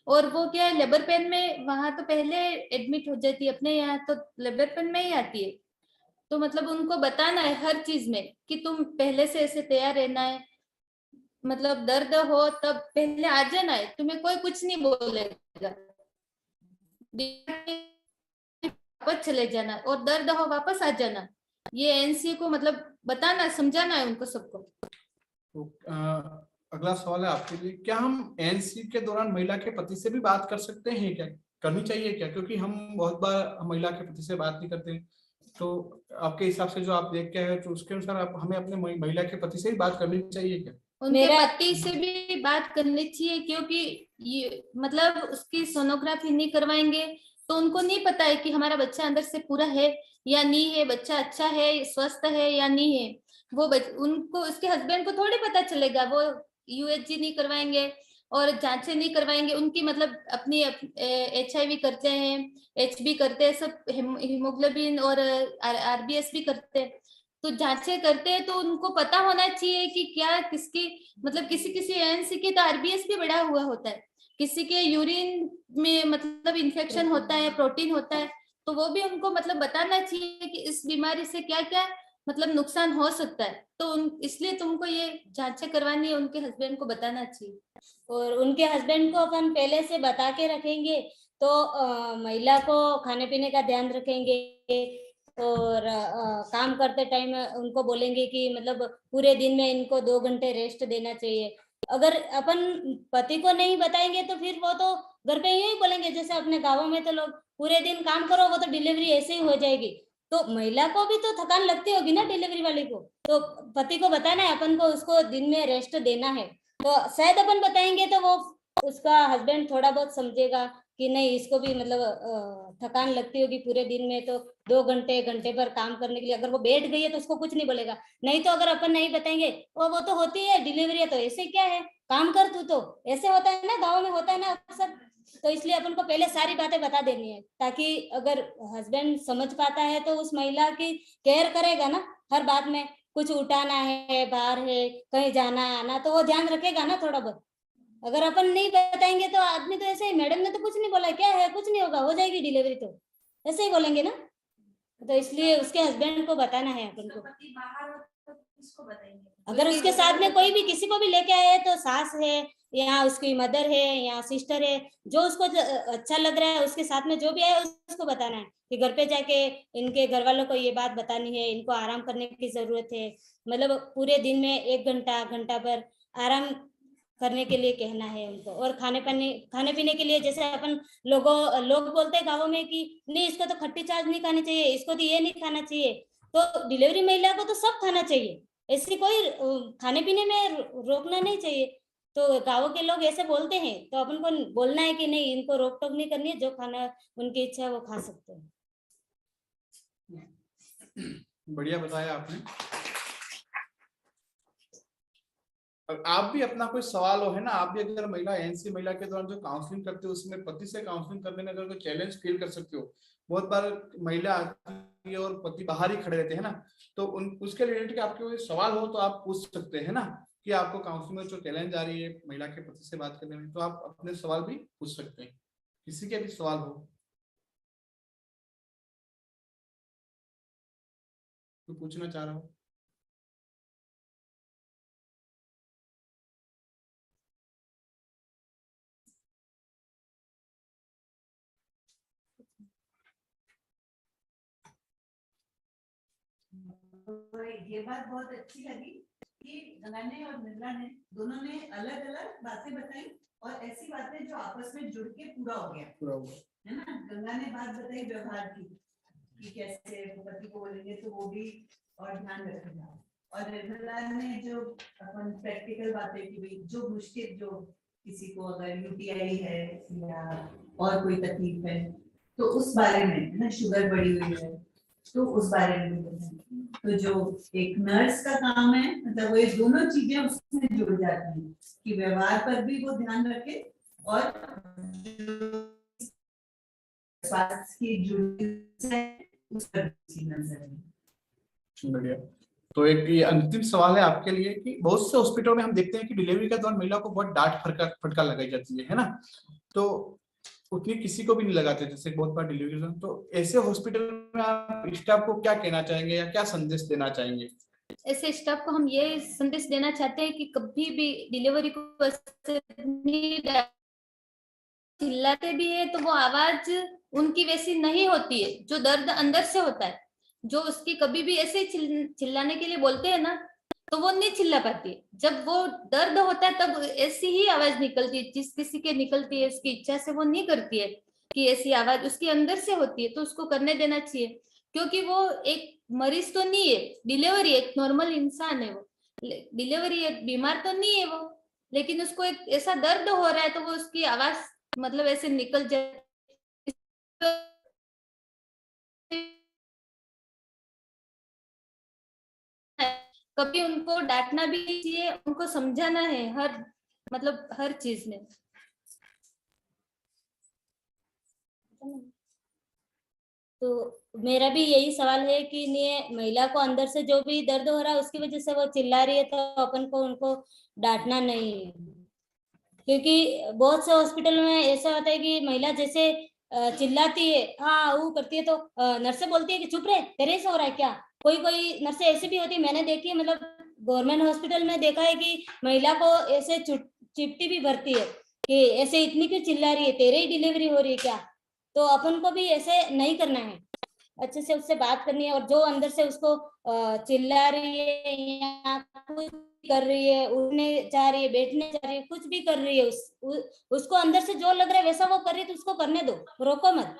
और वो क्या है, लेबर पेन में वहां तो पहले एडमिट हो जाती है, अपने यहाँ तो लेबर पेन में ही आती है। तो मतलब उनको बताना है हर चीज में कि तुम पहले से ऐसे तैयार रहना है, मतलब दर्द हो तब पहले आ जाना है, तुम्हें कोई कुछ नहीं बोलेगा, वापस चले जाना और दर्द हो वापस आ जाना। ये एनसी को मतलब बताना, समझाना है उनको सबको। तो अगला सवाल है आपके लिए, क्या हम एनसी के दौरान महिला के पति से भी बात कर सकते हैं? क्या करनी चाहिए क्या? क्योंकि हम बहुत बार महिला के पति से बात नहीं करते, तो आपके हिसाब से जो आप देख के आए तो उसके अनुसार आप हमें अपने महिला के पति से भी बात करनी चाहिए क्या? उनके पति से भी बात करनी चाहिए, क्योंकि ये मतलब उसकी सोनोग्राफी नहीं करवाएंगे तो उनको नहीं पता है कि हमारा बच्चा अंदर से पूरा है या नहीं है, बच्चा अच्छा है, स्वस्थ है या नहीं है। वो उनको, उसके हस्बैंड को थोड़ी पता चलेगा। वो यूएचजी नहीं करवाएंगे और जांचें नहीं करवाएंगे, उनकी मतलब अपनी HIV करते हैं, HB करते हैं, सब हीमोग्लोबिन और RBS भी करते हैं, तो जांचें करते हैं। तो उनको पता होना चाहिए कि क्या किसकी, मतलब किसी एएनसी की तो RBS भी बढ़ा हुआ होता है, किसी के यूरिन में मतलब इन्फेक्शन होता है, प्रोटीन होता है, तो तो वो भी उनको मतलब बताना चाहिए कि इस बीमारी से क्या क्या मतलब नुकसान हो सकता है। तो इसलिए तुमको ये जांचें करवानी है, उनके हस्बैंड को बताना चाहिए। और उनके हस्बैंड को अपन पहले से बता के रखेंगे तो महिला को खाने पीने का ध्यान रखेंगे और काम करते टाइम उनको बोलेंगे कि मतलब पूरे दिन में इनको 2 घंटे रेस्ट देना चाहिए। अगर अपन पति को नहीं बताएंगे तो फिर वो तो घर पे यूं ही बोलेंगे, जैसे अपने गाँवों में तो लोग पूरे दिन काम करो, वो तो डिलीवरी ऐसे ही हो जाएगी। तो महिला को भी तो थकान लगती होगी ना डिलीवरी वाली को, तो पति को बताना है अपन को उसको दिन में रेस्ट देना है। तो शायद अपन बताएंगे तो वो उसका हस्बैंड थोड़ा बहुत समझेगा कि नहीं, इसको भी मतलब थकान लगती होगी पूरे दिन में, तो 2 घंटे घंटे भर काम करने के लिए अगर वो बैठ गई है तो उसको कुछ नहीं बोलेगा। नहीं तो अगर अपन नहीं बताएंगे वो तो होती है डिलीवरी है तो ऐसे क्या है, काम कर तू, तो ऐसे होता है ना, गाँव में होता है ना अक्सर। तो इसलिए अपन को पहले सारी बातें बता देनी है, ताकि अगर हस्बैंड समझ पाता है तो उस महिला की केयर करेगा ना हर बात में। कुछ उठाना है, बाहर है, कहीं जाना आना, तो वो ध्यान रखेगा ना थोड़ा बहुत। अगर अपन नहीं बताएंगे तो आदमी तो ऐसे ही, मैडम ने तो कुछ नहीं बोला, क्या है, कुछ नहीं होगा, हो जाएगी डिलीवरी, तो ऐसे ही बोलेंगे ना। तो इसलिए उसके हस्बैंड को बताना है अपन को। पति बाहर हो तो किसको बताएंगे? अगर उसके साथ में कोई भी किसी को भी लेके आए तो सास है या उसकी मदर है या सिस्टर है, जो उसको अच्छा लग रहा है उसके साथ में जो भी आए उसको बताना है कि घर पे जाके इनके घर वालों को ये बात बतानी है, इनको आराम करने की जरूरत है। मतलब पूरे दिन में 1 घंटा घंटा भर आराम करने के लिए कहना है उनको। और खाने पीने के लिए, जैसे अपन लोग बोलते हैं गाँवों में कि नहीं इसको तो खट्टी चाट नहीं खानी चाहिए, इसको तो ये नहीं खाना चाहिए, तो डिलीवरी महिला को तो सब खाना चाहिए, ऐसी कोई खाने पीने में रोकना नहीं चाहिए। तो गाँव के लोग ऐसे बोलते हैं तो अपन को बोलना है कि नहीं, इनको रोक टोक नहीं करनी है, जो खाना उनकी इच्छा है वो खा सकते हैं। बढ़िया बताया आपने। और आप भी अपना कोई सवाल हो है ना, आप भी अगर महिला एनसी महिला के दौरान जो काउंसलिंग करते हो उसमें पति से काउंसलिंग करने में अगर कोई चैलेंज फील कर सकते हो, बहुत बार महिला आती है और पति बाहर ही खड़े रहते हैं ना, तो उसके रिलेटेड आपके कोई सवाल हो तो आप पूछ सकते हैं ना, कि आपको काउंसलिंग में जो चैलेंज आ रही है महिला के पति से बात करने में, तो आप अपने सवाल भी पूछ सकते हैं, किसी के भी सवाल हो तो पूछना चाह रहा हूँ। तो ये बात बहुत अच्छी लगी कि गंगा ने और निर्मला ने दोनों ने अलग अलग बातें बताई, और ऐसी बातें जो आपस में जुड़ के पूरा हो गया है ना। गंगा ने बात बताई व्यवहार की कि कैसे वो पति को बोलेंगे तो वो भी और ध्यान रखेगा, और निर्मला ने जो अपन प्रैक्टिकल बातें की भाई जो मुश्किल, जो किसी को अगर यूटीआई है या और कोई तकलीफ है तो उस बारे में है ना, शुगर बढ़ी हुई है तो उस बारे में भी। तो जो एक नर्स का काम है, मतलब वो ये दोनों चीजें उसमें जुड़ जाती हैं कि व्यवहार पर भी वो ध्यान रखे और स्वास्थ्य की जुड़ी उस पर नजर रखे। बढ़िया। तो एक ये अंतिम सवाल है आपके लिए कि बहुत से हॉस्पिटलों में हम देखते हैं कि डिलीवरी के दौरान महिला को बहुत डांट फटकार लगाई जाती है ना, तो उतनी किसी को भी नहीं लगाते जैसे बहुत बार डिलीवरी। तो ऐसे हॉस्पिटल में आप स्टाफ को क्या कहना चाहेंगे या क्या संदेश देना चाहेंगे? ऐसे स्टाफ को हम ये संदेश देना चाहते हैं कि कभी भी डिलीवरी को चिल्लाते भी है तो वो आवाज उनकी वैसी नहीं होती है, जो दर्द अंदर से होता है, जो उसकी कभी भी ऐसे चिल्लाने के लिए बोलते हैं ना तो वो नहीं चिल्ला पाती। जब वो दर्द होता है तब ऐसी ही आवाज निकलती है, जिस किसी के निकलती है उसकी इच्छा से वो नहीं करती है कि ऐसी आवाज उसके अंदर से होती है, तो उसको करने देना चाहिए, क्योंकि वो एक मरीज तो नहीं है, डिलीवरी एक नॉर्मल इंसान है, वो डिलीवरी एक बीमार तो नहीं है वो, लेकिन उसको एक ऐसा दर्द हो रहा है तो वो उसकी आवाज मतलब ऐसे निकल जाए। कभी उनको डांटना भी चाहिए, उनको समझाना है हर मतलब हर चीज में। तो मेरा भी यही सवाल है कि महिला को अंदर से जो भी दर्द हो रहा है उसकी वजह से वो चिल्ला रही है, तो अपन को उनको डांटना नहीं है, क्योंकि बहुत से हॉस्पिटल में ऐसा होता है कि महिला जैसे चिल्लाती है, हाँ वो करती है, तो नर्से बोलती है कि चुप रहे, तेरे से हो रहा है क्या। कोई कोई नर्से ऐसी भी होती है, मैंने देखी है, मतलब गवर्नमेंट हॉस्पिटल में देखा है कि महिला को ऐसे चिट्ठी भी भरती है कि ऐसे इतनी क्यों चिल्ला रही है, तेरे ही डिलीवरी हो रही है क्या। तो अपन को भी ऐसे नहीं करना है, अच्छे से उससे बात करनी है, और जो अंदर से उसको चिल्ला रही है या कुछ कर रही है, उठने जा रही है, बैठने जा रही है, कुछ भी कर रही है, उसको अंदर से जो लग रहा है वैसा वो कर रही है, तो उसको करने दो, रोको मत।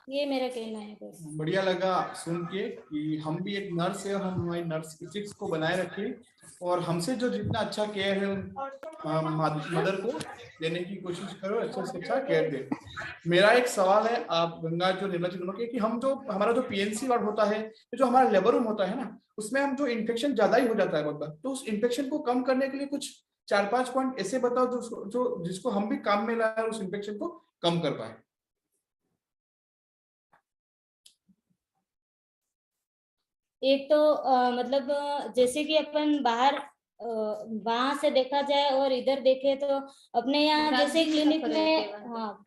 ये मेरा कहना है बस। बढ़िया लगा सुन के कि हम भी एक नर्स है और हम हमारी नर्स एथिक्स को बनाए रखें और हमसे जो जितना अच्छा केयर है मदर को देने की कोशिश करो, अच्छे से अच्छा केयर दे। मेरा एक सवाल है आप गंगा जो निर्मला जी के, कि हम जो हमारा जो पीएनसी वार्ड होता है, जो हमारा लेबर रूम होता है ना, उसमें हम जो इन्फेक्शन ज्यादा ही हो जाता है बहुत बार, तो उस इन्फेक्शन को कम करने के लिए कुछ 4-5 पॉइंट ऐसे बताओ जो जिसको हम भी काम में लाए और उस इन्फेक्शन को कम कर पाए। एक तो मतलब जैसे कि अपन बाहर वहां से देखा जाए और इधर देखे तो अपने यहाँ जैसे क्लिनिक में, हाँ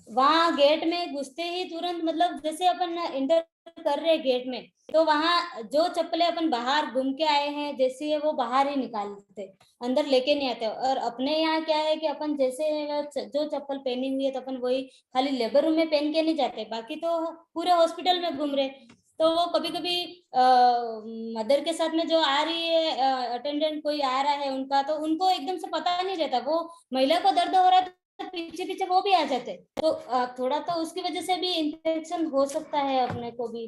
वहाँ गेट में घुसते ही तुरंत, मतलब जैसे अपन इंटर कर रहे गेट में, तो वहाँ जो चप्पलें अपन बाहर घूम के आए हैं जैसे है वो बाहर ही निकालते, अंदर लेके नहीं आते। और अपने यहाँ क्या है कि अपन जैसे जो चप्पल पहनी हुई है तो अपन वही खाली लेबर रूम में पहन के नहीं जाते, बाकी तो पूरे हॉस्पिटल में घूम रहे। तो वो कभी कभी मदर के साथ में जो आ रही है, अटेंडेंट कोई आ रहा है उनका, तो उनको एकदम से पता नहीं रहता, वो महिला को दर्द हो रहा है तो पीछे पीछे वो भी आ जाते, तो थोड़ा तो उसकी वजह से भी इन्फेक्शन हो सकता है अपने को भी।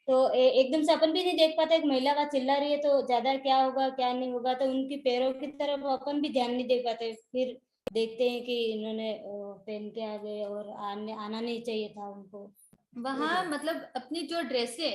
तो एकदम से अपन भी नहीं देख पाते एक महिला का चिल्ला रही है तो ज्यादा क्या होगा क्या नहीं होगा, तो उनकी पैरों की तरफ अपन भी ध्यान नहीं दे पाते, फिर देखते हैं कि इन्होंने पहन के आ गए और आना नहीं चाहिए था उनको। वहाँ मतलब अपनी जो ड्रेस है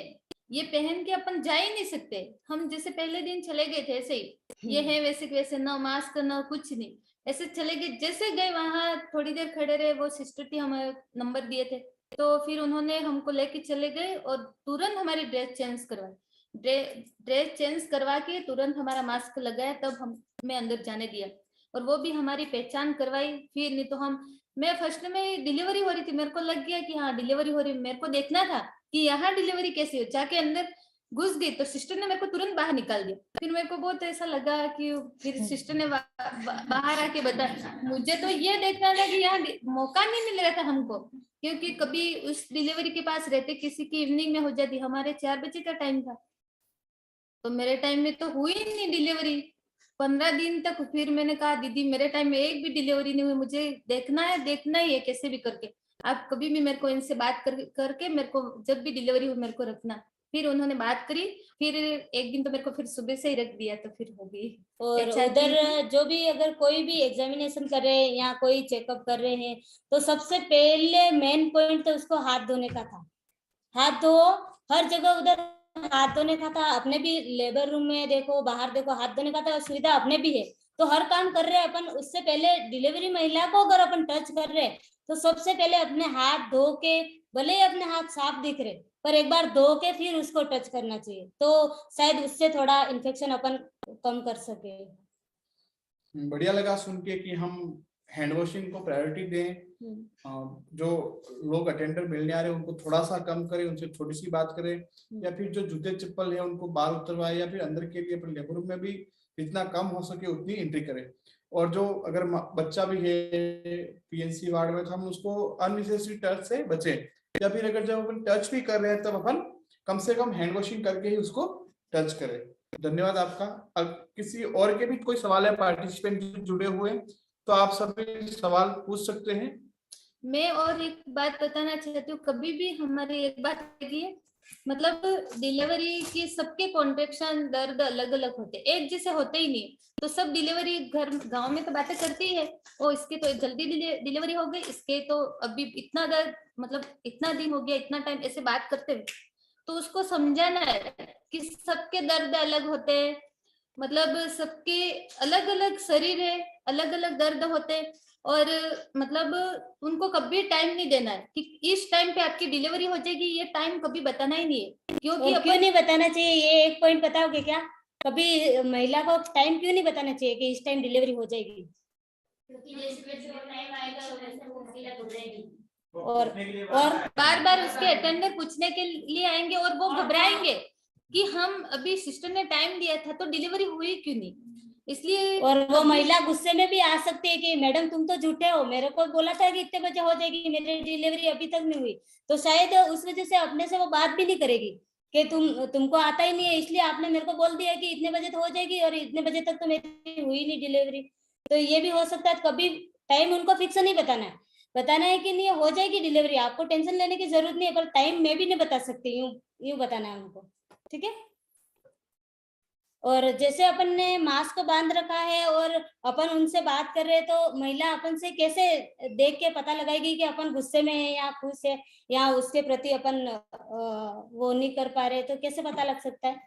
ये पहन के अपन जा ही नहीं सकते, हम जैसे पहले दिन चले गए थे ऐसे ही, ये है वैसे वैसे, ना मास्क ना कुछ नहीं, ऐसे चले गए। जैसे गए वहां थोड़ी देर खड़े रहे, वो सिस्टर थी, हमें नंबर दिए थे, तो फिर उन्होंने हमको लेके चले गए और तुरंत हमारी ड्रेस चेंज करवाई, ड्रेस चेंज करवा के तुरंत हमारा मास्क लगाया, तब हमें अंदर जाने दिया, और वो भी हमारी पहचान करवाई। फिर नहीं तो मैं फर्स्ट में डिलीवरी हो रही थी, मेरे को लग गया कि हाँ डिलीवरी हो रही, मेरे को देखना था कि यहाँ डिलीवरी कैसी हो, जाके अंदर घुस गई तो सिस्टर ने मेरे को तुरंत बाहर निकाल दिया। फिर मेरे को बहुत ऐसा लगा कि फिर सिस्टर ने बाहर आके बताया, मुझे तो ये देखना था कि यहाँ मौका नहीं मिल रहा था हमको, क्योंकि कभी उस डिलीवरी के पास रहते, किसी की इवनिंग में हो जाती, हमारे 4 बजे का टाइम था, तो मेरे टाइम में तो हुई नहीं डिलीवरी 15 दिन तक। फिर मैंने कहा दीदी मेरे टाइम में एक भी डिलीवरी नहीं हुई, मुझे देखना ही है कैसे भी करके, आप कभी भी मेरे को इनसे बात करके मेरे को जब भी डिलीवरी हो मेरे को रखना। फिर उन्होंने बात करी, फिर एक दिन तो मेरे को फिर सुबह से ही रख दिया, तो फिर हो गई। और उधर जो भी अगर कोई भी एग्जामिनेशन कर रहे हैं या कोई चेकअप कर रहे हैं, तो सबसे पहले मेन पॉइंट तो उसको हाथ धोने का था, हाथ धो, हर जगह उधर हाथ धोने का था। अपने भी लेबर रूम में देखो, बाहर देखो, हाथ धोने का था, सुविधा अपने भी है, तो हर काम कर रहे हैं अपन, उससे पहले डिलीवरी महिला को अगर अपन टच कर रहे हैं तो सबसे पहले अपने हाथ धो के, भले ही अपने हाथ साफ दिख रहे पर एक बार धो के फिर उसको टच करना चाहिए, तो शायद उससे थोड़ा इन्फेक्शन अपन कम कर सके। बढ़िया लगा सुन के कि हम हैंड वॉशिंग को प्रायोरिटी दें, जो लोग अटेंडर मिलने आ रहे हैं उनको थोड़ा सा कम करें, उनसे छोटी सी बात करें, या फिर जो जूते चप्पल है उनको बाहर उतरवाए, या फिर अंदर के लिए अपने लेबर रूम में भी जितना कम हो सके उतनी एंट्री करें। और जो अगर बच्चा भी है पीएनसी वार्ड में तो हम उसको अननेसेसरी टच से बचे, या फिर अगर जब अपन टच भी कर रहे हैं तब अपन कम से कम हैंड वॉशिंग करके ही उसको टच करें। धन्यवाद आपका। अब किसी और के भी कोई सवाल है, पार्टिसिपेंट जुड़े हुए हैं तो आप सभी सवाल पूछ सकते हैं। मैं और एक बात बताना चाहती हूँ, कभी भी हमारी एक बात है, मतलब डिलीवरी की सबके कॉन्ट्रेक्शन दर्द अलग अलग होते, एक जैसे होते ही नहीं, तो सब डिलीवरी घर गांव में तो बातें करती है, ओ इसके तो जल्दी डिलीवरी हो गई, इसके तो अभी इतना दर्द, मतलब इतना दिन हो गया, इतना टाइम, ऐसे बात करते हुए, तो उसको समझाना है कि सबके दर्द अलग होते हैं, मतलब सबके अलग अलग शरीर है, अलग अलग दर्द होते, और मतलब उनको कभी टाइम नहीं देना है कि इस टाइम पे आपकी डिलीवरी हो जाएगी, ये टाइम कभी बताना ही नहीं है, क्योंकि क्यों नहीं बताना चाहिए, ये एक पॉइंट बताओगे क्या, कभी महिला को टाइम क्यों नहीं बताना चाहिए कि इस टाइम डिलीवरी हो जाएगी? क्योंकि जैसे टाइम आएगा वैसे वो महिला घबराएगी। और बार बार उसके अटेंडर पूछने के लिए आएंगे और वो घबराएंगे कि हम अभी सिस्टर ने टाइम दिया था तो डिलीवरी हुई क्यों नहीं, इसलिए। और वो महिला गुस्से में भी आ सकती है कि मैडम तुम तो झूठे हो, मेरे को बोला था कि इतने बजे हो जाएगी, मेरी डिलीवरी अभी तक नहीं हुई। तो शायद उस वजह से अपने से वो बात भी नहीं करेगी कि तुमको आता ही नहीं है, इसलिए आपने मेरे को बोल दिया कि इतने बजे तो हो जाएगी और इतने बजे तक तो मेरी हुई नहीं डिलीवरी। तो ये भी हो सकता है। कभी टाइम उनको फिक्स नहीं बताना है कि नहीं हो जाएगी डिलीवरी, आपको टेंशन लेने की जरूरत नहीं है, पर टाइम मैं भी नहीं बता सकती, यूं बताना है उनको, ठीक है। और जैसे अपन ने मास्क को बांध रखा है और अपन उनसे बात कर रहे हैं, तो महिला अपन से कैसे देख के पता लगाएगी कि अपन गुस्से में है या खुश है या उसके प्रति अपन वो नहीं कर पा रहे, तो कैसे पता लग सकता है?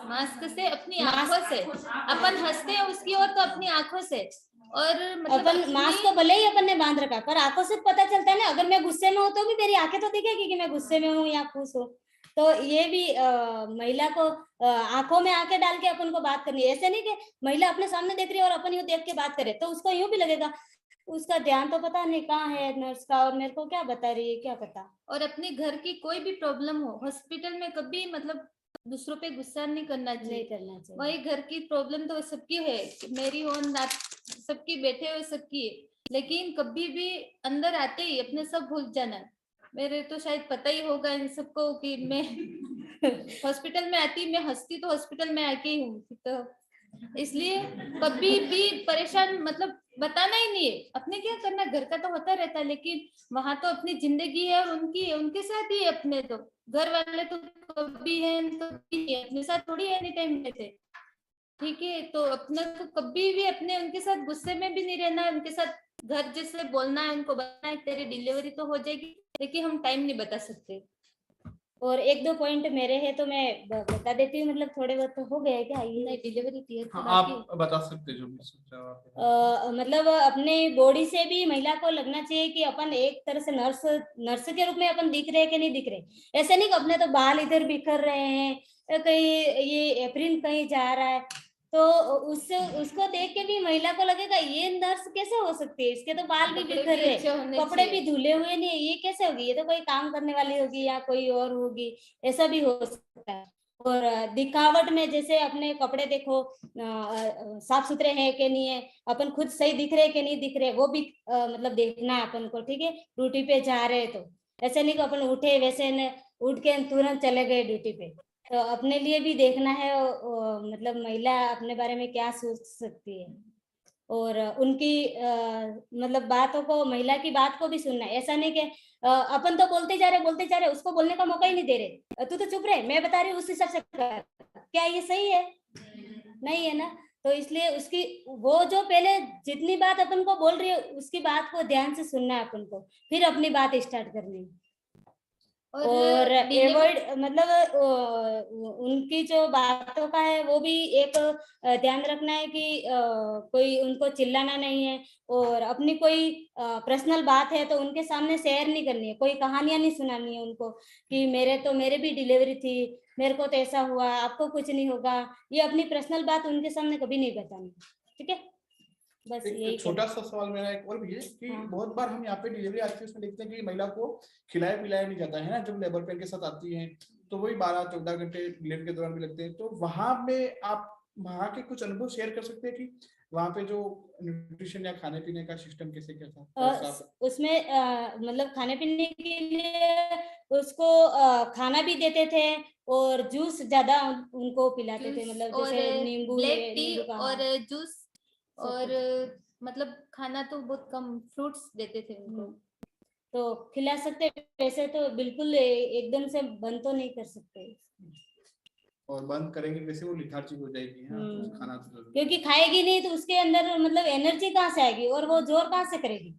मास्क से, अपनी आंखों से। अपन हंसते हैं उसकी ओर तो अपनी आंखों से, और मतलब अपन मास्क को भले ही अपन ने बांध रखा पर आंखों से पता चलता है ना। अगर मैं गुस्से में हूँ तो भी मेरी आंखें तो दिखेगी कि मैं गुस्से में हूँ या खुश हूँ। तो ये भी महिला को आंखों में आंखें डाल के अपन को बात करनी है। ऐसे नहीं कि महिला अपने सामने देख रही है और अपन यूं देख के बात करे, तो उसको यूं भी लगेगा उसका ध्यान तो पता नहीं कहाँ है नर्स का और मेरे को क्या बता रही है, क्या पता। और अपने घर की कोई भी प्रॉब्लम हो, हॉस्पिटल में कभी मतलब दूसरों पे गुस्सा नहीं करना चाहिए। वही घर की प्रॉब्लम तो सबकी है, मेरी हो ना, सबकी बैठे हुए सबकी है, लेकिन कभी भी अंदर आते ही अपने सब भूल जाना। मेरे तो शायद पता ही होगा इन सबको कि मैं हॉस्पिटल में आती, मैं हंसती तो हॉस्पिटल में आके ही हूँ, तो इसलिए कभी भी परेशान मतलब बताना ही नहीं है। अपने क्या करना, घर का तो होता रहता है, लेकिन वहां तो अपनी जिंदगी है और उनकी उनके साथ ही है। अपने तो घर वाले तो कभी है तो कभी है, अपने साथ थोड़ी एनी टाइम रहते, ठीक है। तो अपने को कभी भी अपने उनके साथ गुस्से में भी नहीं रहना है, उनके साथ घर जैसे बोलना है, उनको बताना है तेरी डिलीवरी तो हो जाएगी, लेकिन हम टाइम नहीं बता सकते। और एक दो पॉइंट मेरे हैं तो मैं बता देती हूँ, मतलब थोड़े बहुत तो हो गए क्या ये? नहीं, डिलीवरी थी तो आप बता सकते जो भी सोचा आप। मतलब अपने बॉडी से भी महिला को लगना चाहिए कि अपन एक तरह से नर्स के रूप में अपन दिख रहे हैं कि नहीं दिख रहे। ऐसे नहीं कि अपने तो बाल इधर बिखर रहे हैं, कहीं ये एप्रिल कहीं जा रहा है, तो उसको देख के भी महिला को लगेगा ये नर्स कैसे हो सकती है, इसके तो बाल भी बिखर रहे हैं, कपड़े भी धुले हुए नहीं, ये कैसे होगी, ये तो कोई काम करने वाली होगी या कोई और होगी, ऐसा भी हो सकता है। और दिखावट में जैसे अपने कपड़े देखो साफ सुथरे हैं कि नहीं है, अपन खुद सही दिख रहे कि नहीं दिख रहे, वो भी मतलब देखना है अपन को, ठीक है। ड्यूटी पे जा रहे तो ऐसे नहीं कि अपन उठे वैसे न उठ के तुरंत चले गए ड्यूटी पे, तो अपने लिए भी देखना है मतलब महिला अपने बारे में क्या सोच सकती है, और उनकी मतलब बातों को, महिला की बात को भी सुनना है। ऐसा नहीं कि अपन तो बोलते जा रहे उसको बोलने का मौका ही नहीं दे रहे, तू तो चुप रहे, मैं बता रही हूँ उस हिसाब से कर, क्या ये सही है? नहीं है ना। तो इसलिए उसकी वो जो पहले जितनी बात अपन को बोल रही है उसकी बात को ध्यान से सुनना है अपन को, फिर अपनी बात स्टार्ट करनी है। और एवॉइड मतलब उनकी जो बातों का है वो भी एक ध्यान रखना है कि कोई उनको चिल्लाना नहीं है, और अपनी कोई पर्सनल बात है तो उनके सामने शेयर नहीं करनी है, कोई कहानियां नहीं सुनानी है उनको कि मेरे भी डिलीवरी थी, मेरे को तो ऐसा हुआ, आपको कुछ नहीं होगा, ये अपनी पर्सनल बात उनके सामने कभी नहीं बतानी, ठीक है। बस यही छोटा सा सवाल मेरा एक और भी है कि हाँ। बहुत बार हम यहाँ पे डिलीवरी आती है उसमें देखते हैं कि महिला को खिलाया पिलाया नहीं जाता है ना, जब लेबर पेन के साथ आती है तो वही 12-14 घंटे डिलीवरी के दौरान भी लगते हैं, तो वहां में आप वहां के कुछ अनुभव शेयर कर सकते हैं कि वहां पे जो न्यूट्रिशन या खाने पीने का सिस्टम कैसे क्या था? उसमें मतलब खाने पीने के लिए उसको खाना भी देते थे और जूस ज्यादा उनको पिलाते थे, मतलब जैसे नींबू ब्लैक टी नींबू का, और जूस और मतलब खाना तो बहुत कम, फ्रूट्स देते थे उनको, तो खिला सकते, वैसे तो बिल्कुल एकदम से बंद तो नहीं कर सकते, और बंद करेंगे वैसे वो लिथार्जिक हो जाएगी है ना, तो खाना तो क्योंकि खाएगी नहीं तो उसके अंदर मतलब एनर्जी कहाँ से आएगी और वो जोर कहाँ से करेगी,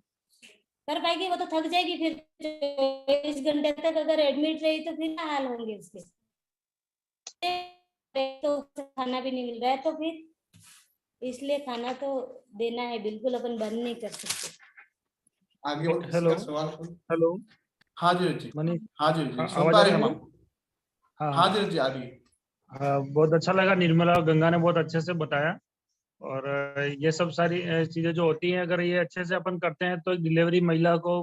कर पाएगी? वो तो थक जाएगी, फिर 24 घंटे तक अगर एडमिट रही तो फिर क्या हाल होंगे उसके, तो खाना भी नहीं मिल रहा है, तो फिर इसलिए खाना तो देना है, बिल्कुल अपन बंद नहीं कर सकते। आगे और किसी का सवाल? हेलो, हाँ जी जी, मनीष, हाँ जी जी, सुन आवाज पा आ रहे रही हैं है? हम। हाँ हाँ जी जी, आ रही है। बहुत अच्छा लगा, निर्मला और गंगा ने बहुत अच्छे से बताया। और ये सब सारी चीजें जो होती हैं, अगर ये अच्छे से अपन करते हैं तो डिलीवरी महिला को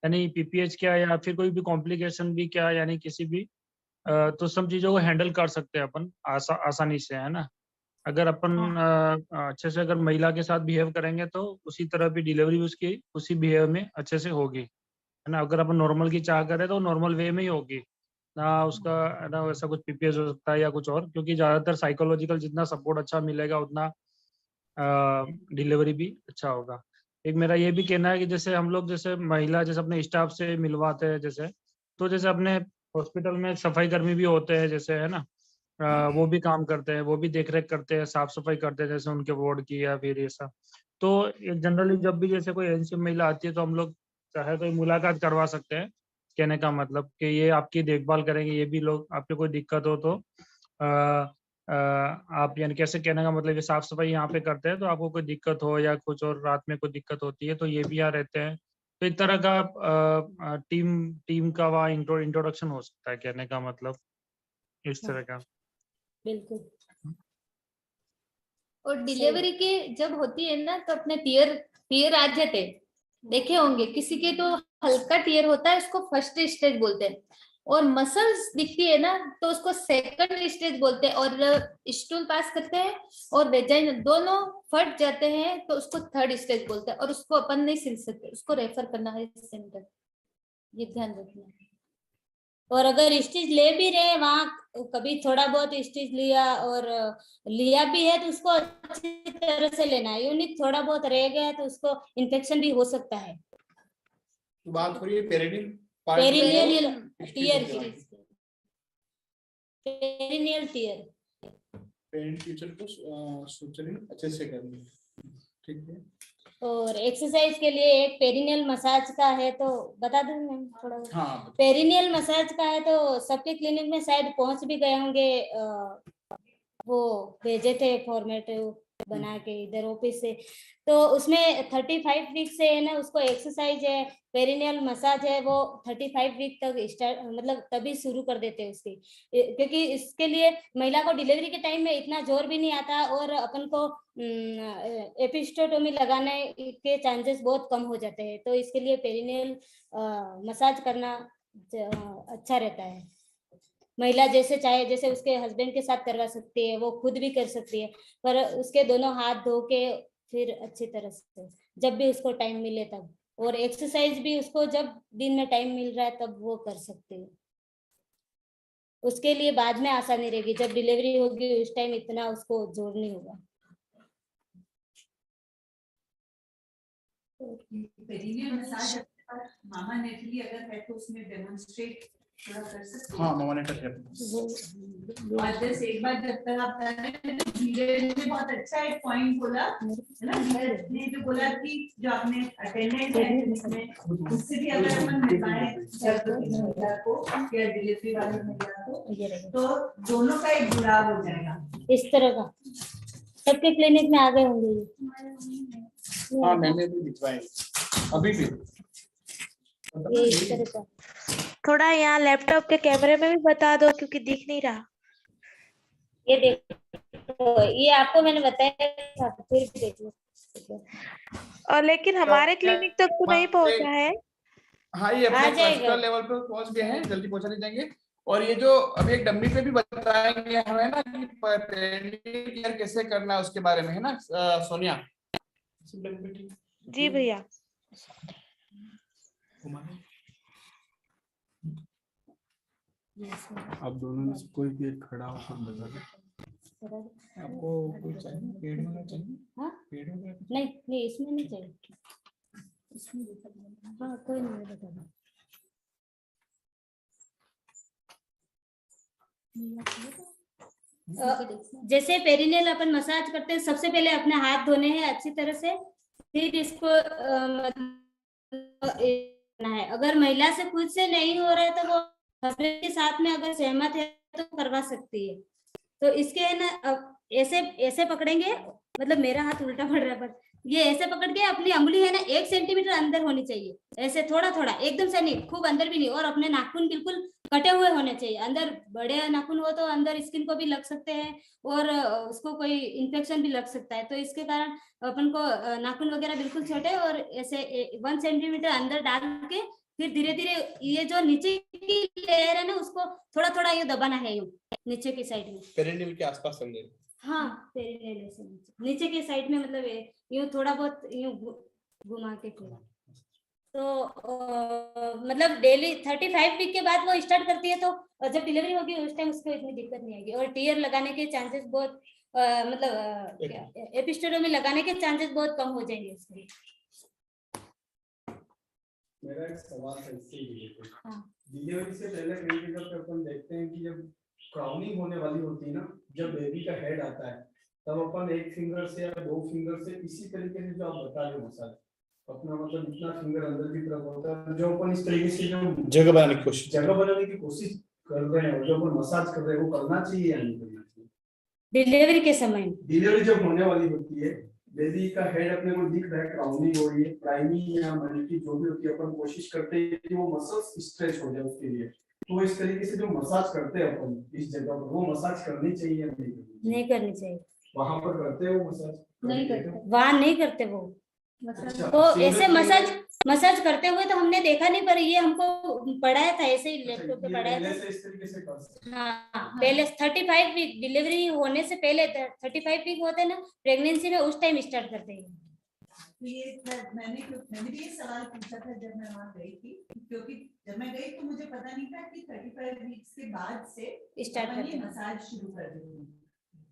यानी पीपीएच क्या या फिर कोई भी कॉम्प्लिकेशन भी क्या, यानी किसी भी तो सब चीज़ों को हैंडल कर सकते हैं अपन आसानी से, है ना। अगर अपन अच्छे से अगर महिला के साथ बिहेव करेंगे तो उसी तरह भी डिलीवरी उसकी उसी बिहेव में अच्छे से होगी, है ना। अगर अपन नॉर्मल की चाह करें तो नॉर्मल वे में ही होगी ना, उसका है ना वैसा कुछ पीपीएच हो सकता है या कुछ और, क्योंकि ज़्यादातर साइकोलॉजिकल जितना सपोर्ट अच्छा मिलेगा उतना डिलीवरी भी अच्छा होगा। एक मेरा ये भी कहना है कि जैसे हम लोग जैसे महिला जैसे अपने स्टाफ से मिलवाते हैं जैसे, तो जैसे अपने हॉस्पिटल में सफाई कर्मी भी होते हैं जैसे, है ना। वो भी काम करते हैं, वो भी देख-रेख करते हैं, साफ-सफाई करते हैं जैसे उनके वार्ड की या फिर ऐसा। तो जनरली जब भी जैसे कोई एनसीएम महिला आती है तो हम लोग चाहे तो मुलाकात करवा सकते हैं। कहने का मतलब कि ये आपकी देखभाल करेंगे, ये भी लोग आपको कोई दिक्कत हो तो आप यानी कैसे, कहने का मतलब ये साफ-सफाई यहाँ पे करते हैं तो आपको कोई दिक्कत हो या कुछ और रात में कोई दिक्कत होती है तो ये भी यहाँ रहते हैं। तो एक तरह का टीम टीम का वहाँ इंट्रोडक्शन हो सकता है, कहने का मतलब इस तरह का। बिल्कुल। और डिलीवरी के जब होती है ना तो अपने टीयर आ जाते हैं, देखे होंगे किसी के तो हल्का टीयर होता है, उसको फर्स्ट स्टेज बोलते हैं, और मसल्स दिखती है ना तो उसको सेकंड स्टेज बोलते हैं, और स्टूल पास करते हैं और वेजाइना दोनों फट जाते हैं तो उसको थर्ड स्टेज बोलते हैं, और उसको अपन नहीं सिल सकते, उसको रेफर करना है सेंटर, ये ध्यान रखना। और अगर स्टिच ले भी रहे वहाँ, कभी थोड़ा बहुत स्टिच लिया और लिया भी है तो उसको अच्छी तरह से लेना है, यूनिक थोड़ा बहुत रह गया तो उसको इन्फेक्शन भी हो सकता है। बात हो रही है पेरिनियल टीयर की, पेरिनियल टीयर। पेरेंट टीचर को सुचना अच्छे से करनी है, ठीक है। और एक्सरसाइज के लिए एक पेरिनियल मसाज का है तो बता दूं मैं थोड़ा। हाँ, पेरिनियल मसाज का है तो सबके क्लिनिक में शायद पहुंच भी गए होंगे, वो भेजे थे फॉर्मेट बना के इधर ऑफिस से, तो उसमें 35 वीक से है ना उसको एक्सरसाइज है, पेरिनियल मसाज है, वो 35 वीक तक स्टार्ट मतलब तभी शुरू कर देते हैं उसकी, क्योंकि इसके लिए महिला को डिलीवरी के टाइम में इतना जोर भी नहीं आता और अपन को एपिस्टोटोमी लगाने के चांसेस बहुत कम हो जाते हैं, तो इसके लिए पेरिनियल मसाज करना अच्छा रहता है। महिला जैसे चाहे, जैसे उसके हस्बैंड के साथ करवा सकती है, वो खुद भी कर सकती है, पर उसके दोनों हाथ धो के फिर अच्छी तरह से जब भी उसको टाइम मिले तब, और एक्सरसाइज भी उसको जब दिन में टाइम मिल रहा है तब वो कर सकती है। उसके लिए बाद में आसानी रहेगी, जब डिलीवरी होगी उस टाइम इतना उसको जोर नहीं होगा। पेरिनियल मसाज मामा नेटली अगर है तो उसमें डेमोन्स्ट्रेट थोड़ा कर सकते हैं। हाँ मामा ने कर और जैसे एक बार जब तक आप कर रहे हैं तो धीरे ने बहुत अच्छा एक पॉइंट बोला है ना, ने जो बोला कि जो आपने अटेंडेंट है इसमें उससे भी अगर अपन मिलवाएं गर्भवती महिला को या डिलीवरी वाली महिला को तो दोनों का एक जुड़ाव हो जाएगा। इस तरह का सबके क्लिनिक में आ गए होंगे। हाँ मैंने भी दिखवाए अभी भी। ये इस तरह का थोड़ा यहाँ लैपटॉप के कैमरे में भी बता दो क्योंकि दिख नहीं रहा। ये देखो, ये आपको मैंने बताया था, फिर देख लो। और लेकिन हमारे क्लिनिक तक तो नहीं पहुंचा है। हाँ ये आ अपने जाएगा। क्लस्टर लेवल पे पहुंच गए हैं, जल्दी पहुंचा जाएंगे। और ये जो अभी एक डम्मी पे भी बताएंगे हमें ना कि पेरेंटल केयर कैसे करना है उसके बारे में, है ना सोनिया। जी भैया। आप दोनों में से कोई भी एक खड़ा हो सब बता दो। आपको कोई चाहिए पेड़ होना चाहिए? हाँ? पेड़ होगा? नहीं इसमें नहीं चाहिए, इसमें हाँ कोई नहीं बता दो। जैसे पेरिनियल अपन मसाज करते हैं, सबसे पहले अपने हाथ धोने हैं अच्छी तरह से, फिर इसको है। अगर महिला से खुद से नहीं हो रहा है तो वो हस्बैंड के साथ में अगर सहमत है तो करवा सकती है। तो इसके है ना ऐसे ऐसे पकड़ेंगे, मतलब मेरा हाथ उल्टा पड़ रहा है पर ये ऐसे पकड़ के अपनी अंगुली है ना 1 सेंटीमीटर अंदर होनी चाहिए, ऐसे थोड़ा थोड़ा, एकदम से नहीं, खूब अंदर भी नहीं, और अपने नाखून बिल्कुल कटे हुए होने चाहिए। अंदर बड़े नाखून हो तो अंदर स्किन को भी लग सकते हैं और उसको कोई इन्फेक्शन भी लग सकता है, तो इसके कारण अपन को नाखून वगैरह बिल्कुल छोटे और ऐसे 1 सेंटीमीटर अंदर डाल के फिर धीरे धीरे ये जो नीचे की लेयर है ना उसको थोड़ा थोड़ा यूं दबाना है, यूं नीचे की साइड में। पेरिनियल के आसपास समझे। हाँ, पेरिनियल से नीचे के साइड में, मतलब यूं थोड़ा बहुत यूं घुमा के पूरा। तो मतलब डेली 35 वीक के बाद वो स्टार्ट करती है, तो जब डिलीवरी होगी उस टाइम उसको इतनी दिक्कत नहीं आएगी। और टीयर लगाने के चांसेस बहुत मतलब एपिस्टेरोमी लगाने के चांसेस बहुत कम हो जाएंगे इसके। मेरा एक सवाल है इससे रिलेटेड। हाँ। डिलीवरी से पहले कई जगह पे अपन देखते हैं कि जब क्राउनिंग होने वाली होती है ना, जब बेबी का हेड आता है तब अपन एक फिंगर से या 2 फिंगर से इसी तरीके से जो आप बता रहे हो मसाज अपना मतलब इतना फिंगर अंदर की तरफ होता है, जो अपन इस तरीके से जो जगह बनाने की कोशिश कर रहे हैं, जो अपन मसाज कर रहे हैं, वो करना चाहिए या नहीं करना चाहिए? डिलीवरी के समय डिलीवरी जब होने वाली होती है, बेबी का हेड अपने को दिख रहा है, क्राउनिंग हो रही है, प्राइमी या मल्टी जो भी होती है, अपन कोशिश करते हैं कि वो मसल्स स्ट्रेच हो जाए उसके लिए। तो इस तरीके से जो मसाज करते हैं अपन इस जगह पर, वो मसाज करनी चाहिए या नहीं करनी चाहिए? वहां पर करते हो मसाज? नहीं करते, वहां नहीं करते वो। अच्छा, तो ऐसे मसाज करते हुए तो हमने देखा नहीं, पर ये हमको पढ़ाया था, ऐसे ही लैपटॉप पे पढ़ाया था। इस तरीके से कर सकते हैं। हाँ, पहले 35 वीक डिलीवरी होने से पहले 35 वीक होते हैं ना प्रेगनेंसी में, उस टाइम स्टार्ट करते हैं। तो ये मैंने भी ये सवाल पूछा था जब मैं वहाँ गई थी, क्योंकि जब मैं गई तो मुझे पता नहीं था कि 35 वीक्स के बाद से स्टार्ट करते हैं। मसाज शुरू कर देते हैं,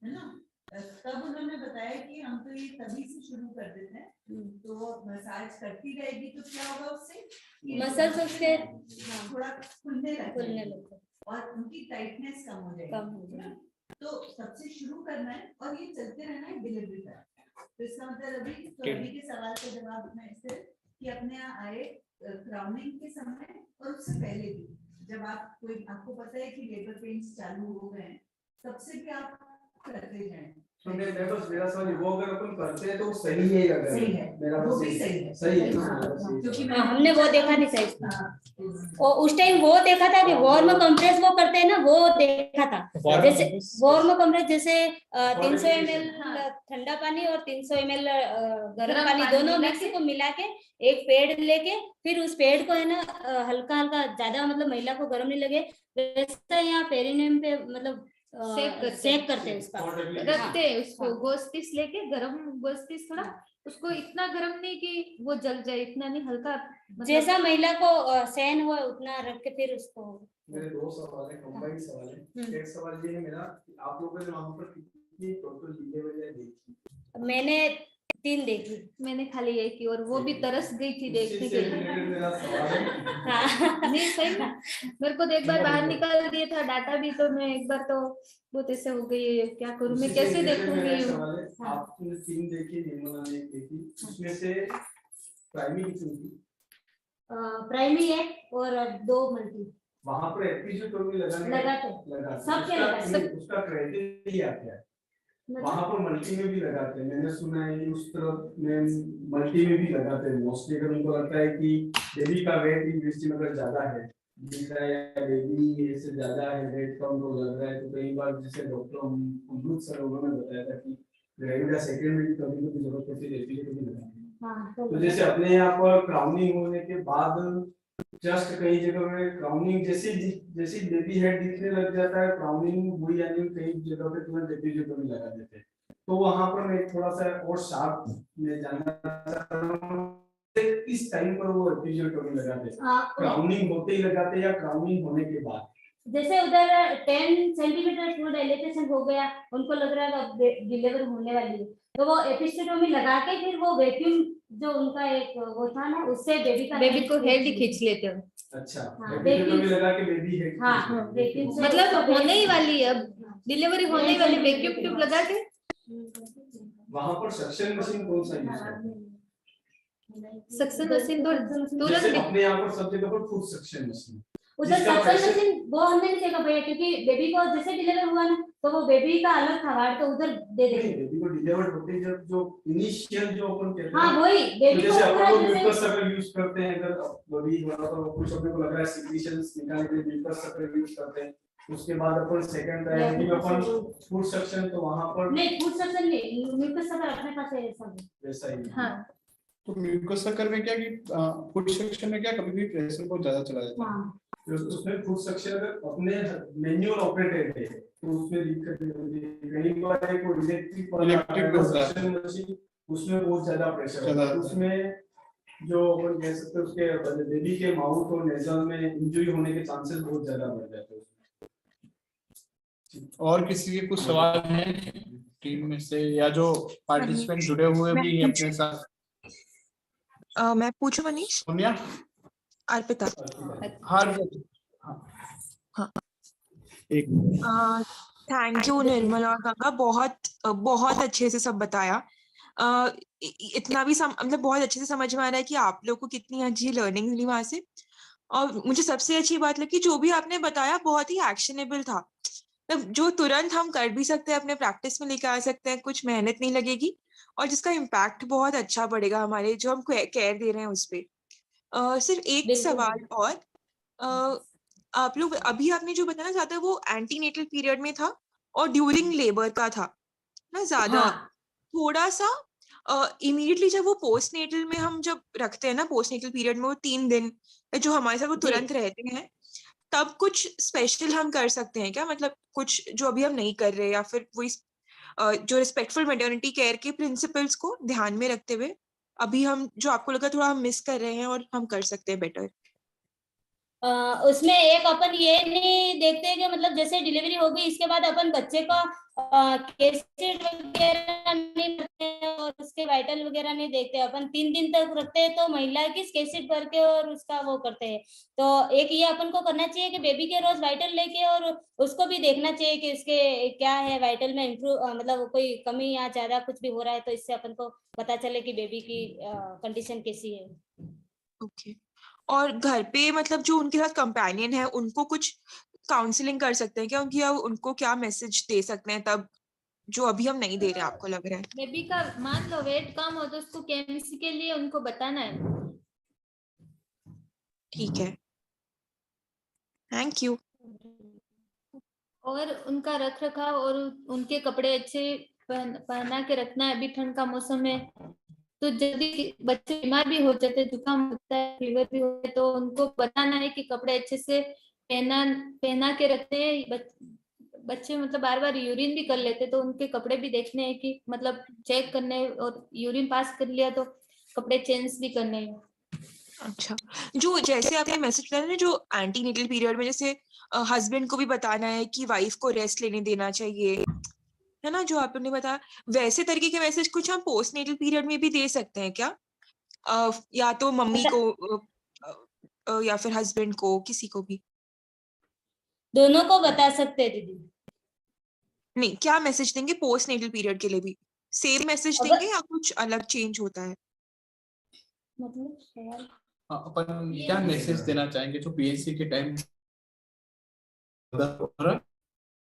है ना। तब उन्होंने बताया कि हम तो ये तभी से शुरू कर देते हैं, तो वो मसाज करती रहेगी तो क्या होगा उससे, मसल्स उसके थोड़ा खुलने लगते लगते और उनकी टाइटनेस कम हो जाएगी। तो सबसे शुरू करना है और ये चलते रहना है डिलीवरी तक। तो इसका मतलब अभी के सवाल का जवाब मैं इससे कि अपने यहाँ आए क्राउनिंग के समय और उससे पहले भी, जब आपको पता है कि लेबर पेन्स चालू हो गए हैं, तब से भी आप करते जाएं। तो मेरा सवाल वो अगर अपन करते हैं तो सही है, अगर सही है, मेरा वो भी सही है, सही है। क्योंकि हमने वो देखा नहीं सही। और उस टाइम वो देखा था कि वार्म कंप्रेस वो करते हैं ना, वो देखा था। जैसे वार्म कंप्रेस जैसे 300 ml ठंडा पानी और 300 ml गर्म पानी दोनों मिक्स को मिला के एक पेड़ लेके, फिर उस पेड़ को है ना हल्का हल्का, ज्यादा मतलब महिला को गर्म नहीं लगे वैसा यहाँ पेरिनियम पे मतलब सेक करते हैं उसका, रखते हैं उसको। गोस्टिस लेके गरम गोस्टिस, थोड़ा उसको इतना गरम नहीं कि वो जल जाए, इतना नहीं, हल्का जैसा महिला को सहन हो उतना रख के फिर उसको। मेरे 2 सवाल है, कंबाइंड सवाल है। एक सवाल ये है मेरा, आप लोगों ने वहां पर कितनी टोटल डिलीवरी देखी? मैंने 3 देखी। मैंने खाली एक की, और वो भी तरस गई थी देखने के लिए। मेरा सवाल है नहीं सही, मेरे को तो एक बार बाहर निकाल दिया था डाटा भी, तो मैं एक बार तो बहुत ऐसे हो गई, क्या करूं मैं, कैसे देखूंगी। आपने 3 देखी, निर्मला ने 1 देखी, उसमें से प्राइमी कितनी थी? प्राइमी है और 2 मल्टी। वहां पर एपिजोटोमी लगाते सबके लगाते। उसका क्राइटेरिया क्या है? वहां पर मल्टी में भी लगाते हैं, मैंने सुना है कि उस तरफ में मल्टी में भी लगाते हैं मोस्टली। अगर उनको लगता है कि बेबी का वेट यूनिवर्सिटी में अगर ज्यादा है, दिख रहा है या बेबी से ज्यादा है, वेट कम तो लग रहा है, तो कई बार जैसे डॉक्टर अमृत सर उन्होंने बताया था कि ग्रेविड या सेकंड में कभी कभी जरूरत पड़ती है एपिजोटोमी लगाने। तो जैसे अपने यहाँ पर क्राउनिंग होने के बाद जस्ट कई जगह में क्राउनिंग जैसी बेबी हेड दिखने लग जाता है, क्राउनिंग हुई यानी कई जगह पे तुरंत एपिजोटोमी लगा देते हैं। तो वहां पर मैं थोड़ा सा और शार्प में जानना चाहता हूं किस टाइम पर वो एपिजोटोमी लगाते हैं, क्राउनिंग होते ही लगाते हैं या क्राउनिंग होने के बाद? जैसे उधर 10 सेंटीमीटर फ्लूइड डायलेटेशन हो गया, उनको लग रहा है अब डिलीवर होने वाली है, तो वो एपिस्टेरोमी लगा के फिर वो वैक्यूम जो उनका एक वो था ना, उससे बेबी को हेड ही खींच लेते हो। अच्छा, एपिस्टेरोमी लगा के बेबी हेड। हाँ, वैक्यूम मतलब होने ही वाली है, अब डिलीवरी होने ही वाली, वैक्यूम ट्यूब लगा के। वहां पर सक्शन मशीन कौन सा यूज करते हैं? सक्शन मशीन तो तुरंत जैसे अपने यहाँ पर सब जगह पर फुट सक्शन मशीन, उधर सक्शन मशीन वो हमने नहीं देखा भैया, क्योंकि बेबी को जैसे डिलीवर हुआ ना तो वो बेबी का अलग था वार्ड, तो उधर दे देंगे। बेबी को डिलीवर होते ही जब जो इनिशियल जो अपन कहते हैं, हाँ वही बेबी को पूरा म्यूकस सकर यूज करते हैं, अगर बेबी हुआ तो कुछ अपने को लग रहा है सिक्रीशंस निकालने के लिए म्यूकस सकर यूज करते हैं। उसके बाद अपन सेकंड प्रायोरिटी में अपन फूड सेक्शन, तो वहां पर नहीं फूड सेक्शन नहीं, म्यूकस सकर अपने पास है सब वैसा ही। हाँ तो म्यूकोसर्कल में क्या कि फूड सेक्शन में क्या कभी भी प्रेशर बहुत ज्यादा चला जाता है। उसमें फूड सेक्शन अगर अपने मैनुअल ऑपरेटेड है तो उसमें दिक्कत नहीं होती। कई बार एक इलेक्ट्रिक मशीन उसमें बहुत ज्यादा प्रेशर है, उसमें जो अपन कह सकते हैं उसके बेबी के माउथ और नेजल में इंजरी होने के चांसेस बहुत ज्यादा बढ़ जाते हैं। और किसी के कुछ सवाल हैं टीम में से या जो पार्टिसिपेंट जुड़े हुए भी हैं अपने साथ? मैं पूछूं मनीष? सोनिया, अर्पिता। हाँ एक थैंक यू निर्मल और गंगा, बहुत अच्छे से सब बताया। इतना भी मतलब बहुत अच्छे से समझ में आ रहा है कि आप लोग को कितनी अच्छी लर्निंग मिली वहां से। और मुझे सबसे अच्छी बात लगी जो भी आपने बताया बहुत ही एक्शनेबल था, मतलब जो तुरंत हम कर भी सकते हैं, अपने प्रैक्टिस में लेकर आ सकते हैं, कुछ मेहनत नहीं लगेगी और जिसका इम्पैक्ट बहुत अच्छा पड़ेगा हमारे जो हम केयर दे रहे हैं उस पर। सिर्फ एक सवाल और, आप लोग अभी आपने जो बताया ज्यादा वो एंटीनेटल पीरियड में था और ड्यूरिंग लेबर का था ना ज्यादा। थोड़ा सा इमीडिएटली जब वो पोस्टनेटल में हम जब रखते हैं ना, पोस्टनेटल पीरियड में वो 3 दिन जो हमारे साथ वो तुरंत रहते हैं, तब कुछ स्पेशल हम कर सकते हैं क्या? मतलब कुछ जो अभी हम नहीं कर रहे, या फिर वही जो रिस्पेक्टफुल मैटरनिटी केयर के प्रिंसिपल्स को ध्यान में रखते हुए अभी हम जो आपको लगा थोड़ा हम मिस कर रहे हैं और हम कर सकते हैं बेटर? उसमें एक अपन ये नहीं देखते कि मतलब जैसे डिलीवरी होगी इसके बाद अपन बच्चे को केसेट वगैरह नहीं रखते और उसके वाइटल वगैरह नहीं देखते। अपन 3 दिन तक रखते हैं तो महिला की केसेट भर के और उसका वो करते हैं। तो एक ये अपन को करना चाहिए कि बेबी के रोज वाइटल लेके और उसको भी देखना चाहिए कि उसके क्या है वाइटल में इम्प्रूव, मतलब कोई कमी या ज्यादा कुछ भी हो रहा है तो इससे अपन को पता चले कि बेबी की कंडीशन कैसी है। ओके। और घर पे मतलब जो उनके साथ कंपेनियन है उनको कुछ काउंसलिंग कर सकते हैं क्या? उनको क्या मैसेज दे सकते हैं तब जो अभी हम नहीं दे रहे आपको लग रहा है? बेबी का मान लो वेट कम हो तो उसको केमिस्ट्री के लिए उनको बताना है। ठीक है, थैंक यू। और उनका रख रखाव और उनके कपड़े अच्छे पहना के रखना है। अभी ठंड का मौसम है तो जल्दी बच्चे बीमार भी हो जाते हैं, जुकाम होता है, फीवर भी होता है, तो उनको बताना है कि कपड़े अच्छे से पहना के रखते हैं। बच्चे मतलब बार बार यूरिन भी कर लेते तो उनके कपड़े भी देखने हैं कि मतलब चेक करने, और यूरिन पास कर लिया तो कपड़े चेंज भी करने हैं। अच्छा, जो जैसे आपने मैसेज बताया ना जो एंटीनेटल पीरियड में जैसे हस्बैंड को भी बताना है कि वाइफ को रेस्ट लेने देना चाहिए, है ना, जो आपने बताया, वैसे तरीके के मैसेज कुछ हम पोस्टनेटल पीरियड में भी दे सकते हैं क्या? या तो मम्मी को या फिर हस्बैंड को, किसी को भी? दोनों को बता सकते हैं दीदी। नहीं, क्या मैसेज देंगे पोस्टनेटल पीरियड के लिए भी? सेम मैसेज देंगे या कुछ अलग चेंज होता है? मतलब अपन क्या मैसेज देना चाहेंगे जो पीएनसी के टाइम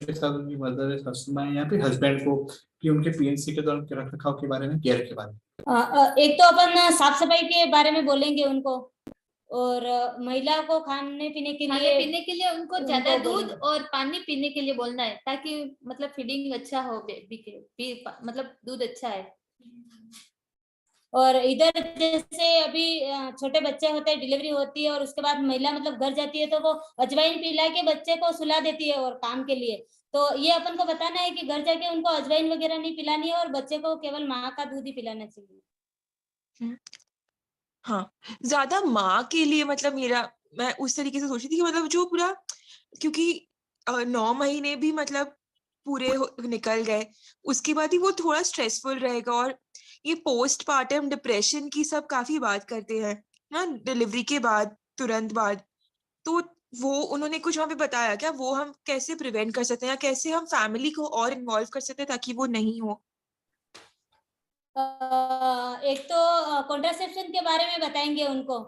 के साथ उनकी मदर सासू माँ या फिर हस्बैंड को कि उनके पीएनसी के दौरान रख रखाव के बारे में, केयर के बारे में? एक तो अपन साफ सफाई के बारे में बोलेंगे उनको, और महिला को खाने पीने के लिए उनको ज्यादा दूध और पानी पीने के लिए बोलना है ताकि मतलब फीडिंग अच्छा हो बेबी के, मतलब दूध अच्छा है। और इधर जैसे अभी छोटे बच्चे होते हैं, डिलीवरी होती है और उसके बाद महिला मतलब घर जाती है तो वो अजवाइन पिला के बच्चे को सुला देती है और काम के लिए, तो ये अपन को बताना है कि घर जाके उनको अजवाइन वगैरह नहीं पिलानी है और बच्चे को केवल माँ का दूध ही पिलाना चाहिए। हाँ, ज्यादा माँ के लिए मतलब मैं उस तरीके से सोची थी कि मतलब जो पूरा, क्योंकि 9 महीने भी मतलब पूरे निकल गए, उसके बाद ही वो थोड़ा स्ट्रेसफुल रहेगा। और ये पोस्टपार्टम डिप्रेशन की सब काफी बात करते हैं ना, डिलीवरी के बाद तुरंत बाद, तो वो उन्होंने कुछ वहां पे बताया क्या? वो हम कैसे प्रिवेंट कर सकते हैं या कैसे हम फैमिली को और इन्वॉल्व कर सकते हैं ताकि वो नहीं हो? एक तो कॉन्ट्रासेप्शन के बारे में बताएंगे उनको,